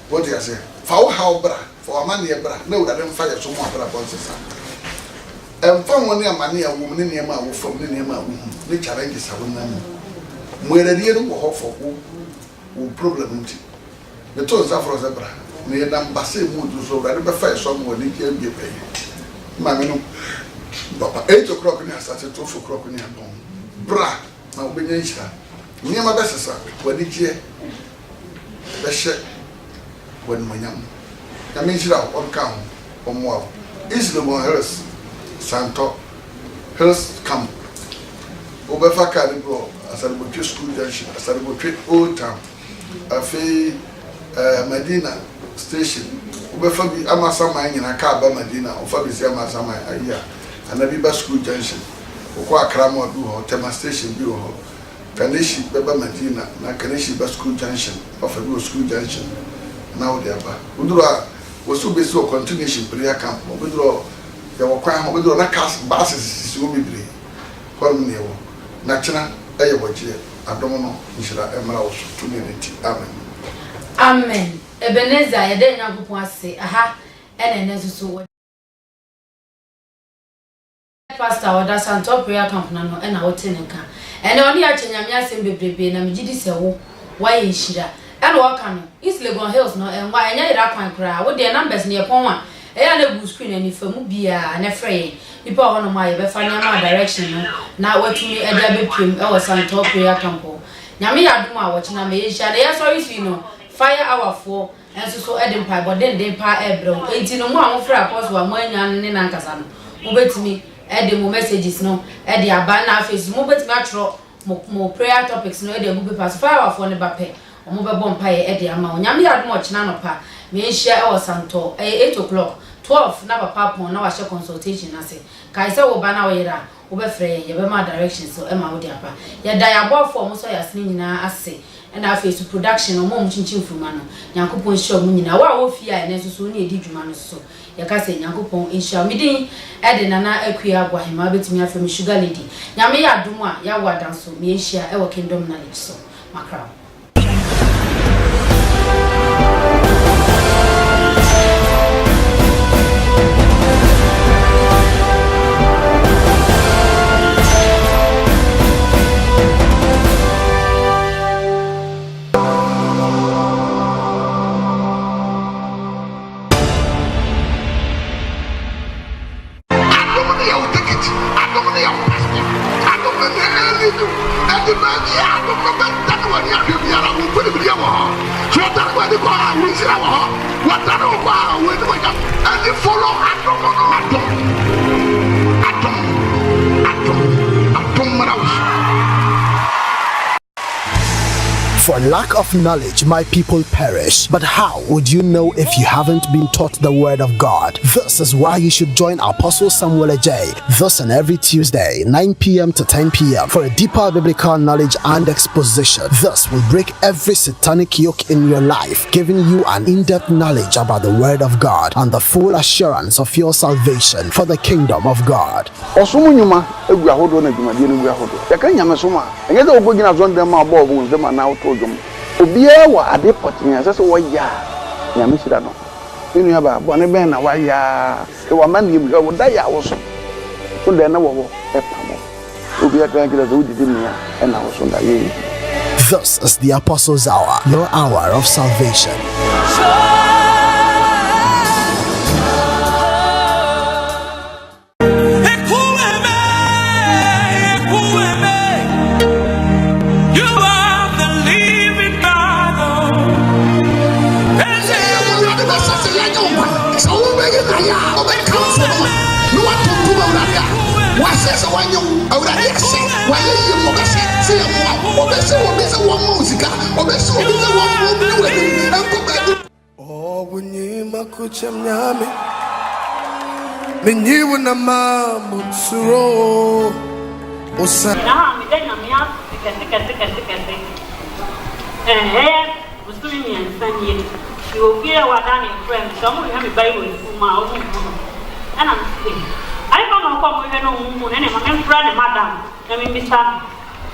what do you say for how bra for amani bra na wo da dem fa yɛ so mo abra bon sesa ɛmfa wɔn ne amani a wo ne nneɛma a wo fam ne nneɛma a wo hu ne challenges a wo nam mmerɛdi no wɔ hɔ for wo problem nti the to nsa for us bra ne yɛ dam base mu du so da be fa yɛ so mo ne kia bie pɛ ma me no papa 8 o'clock ni asate 12 o'clock ni adon bra na wo benya nhyira nneɛma bɛ sesa wani gye bɛ hyɛ wani manyam na me nhyira on ka ho ɔmoa Islebon Hills Santo Hills Camp obefa ka ni bro Asaribotwe school junction Asaribotwe Old Town afi Medina station obefa bi amasama nyina ka ba Medina ofa bi si amasama ayi anabi ba school junction okwa Akramo du ho Tema station bi ho Kaneshi beba Medina na Kaneshi ba school junction ofa bi school junction na wo dia ba udura wosu be so continuation prayer camp obuduro ya wakwan obuduro na cast bases si wo bibre kwam ne wo na kyena eye wogye adom no nhyira emra wo so tuneneti amen amen Ebenezer yede nyankopon ase aha ene nesusu pastor oda Santo prayer camp na no ena wote ne ka ene oni ya chenyame asem bebrebe na megidi se wo waye nhyira ene waka no Islebon Hills no enwa enya ira kwan kra wo de numbers ne pon a eya na bu screen ani famu bia na frey nipa ho no ma ye be fa nyama direction no na watumi e dia be pem e wo Santo prayer camp nyame ya dum a wo chena me ye hia na ye sorry fi no fire hour for enso so edem pai bodende pa ebro enti no mo a mo fra apostle a mo anya ne na nkasa no mo betimi edem messages no e dia ba na face mo betimi atro mo prayer topics no e dia bu paper fire hour for ne ba pe omo be bom pa ye e dia ma nyame ya dum o chena no pa me hia e wo Santo 8 o'clock 12 na papa pon na wa she consultation na se kai se wo ba na wo yira wo be frɛ ye be ma direction so e ma wo dia pa ye da ya bo for mo so ya sene nyina ase na face production o mom chinchin fuma no Nyankopon hye mu nyina wa wo fi a ne so ne edi dwuma no so ye ka se Nyankopon hye midin e de nana akua agwahema betimi afem sugar lady nyame ya dum a ya wadan so me hye e wo kingdom knowledge so makra For lack of knowledge, my people perish. But how would you know if you haven't been taught the word of God? This is why you should join Apostle Samuel J. This and every Tuesday, 9 p.m. to 10 p.m. for a deeper biblical knowledge and exposition. This will break every satanic yoke in your life, giving you an in-depth knowledge about the word of God and the full assurance of your salvation for the kingdom of God. Obiara wa ade potin asese wo ya nyame sira no enu ya ba bone ben na wa ya e wa man yim wo da ya wo so de na wo e pamo obiara kan kila zo didi mi ya e na wo so da ye. This is the Apostles' Hour, your hour of salvation. Oh, when you makucham nyame, menyiwu na mamutsuro. Osa. Na mi denya mi a kete. Ustu mi ensanye. You hear what I'm friend. Some of you Bible fuma o mu. Ana mi say. I don't know come we no mu. Nene ma friend madam. Na mi bisa.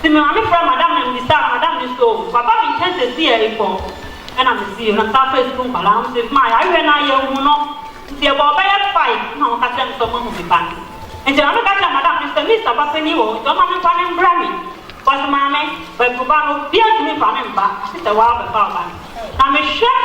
See me, I'm from Madame and Miss Madame is so. Papa, we can't see a report. And I'm see you, and Southwest Room, Balam, with my I ran out here, who know. See about by a fight, no, I can't someone who be back. And I'm not Madame Mr. Bassaniwo, don't have a Grammy. But, Mammy, but Pubano, dear to me, Panamba, it's a while before. I'm a sure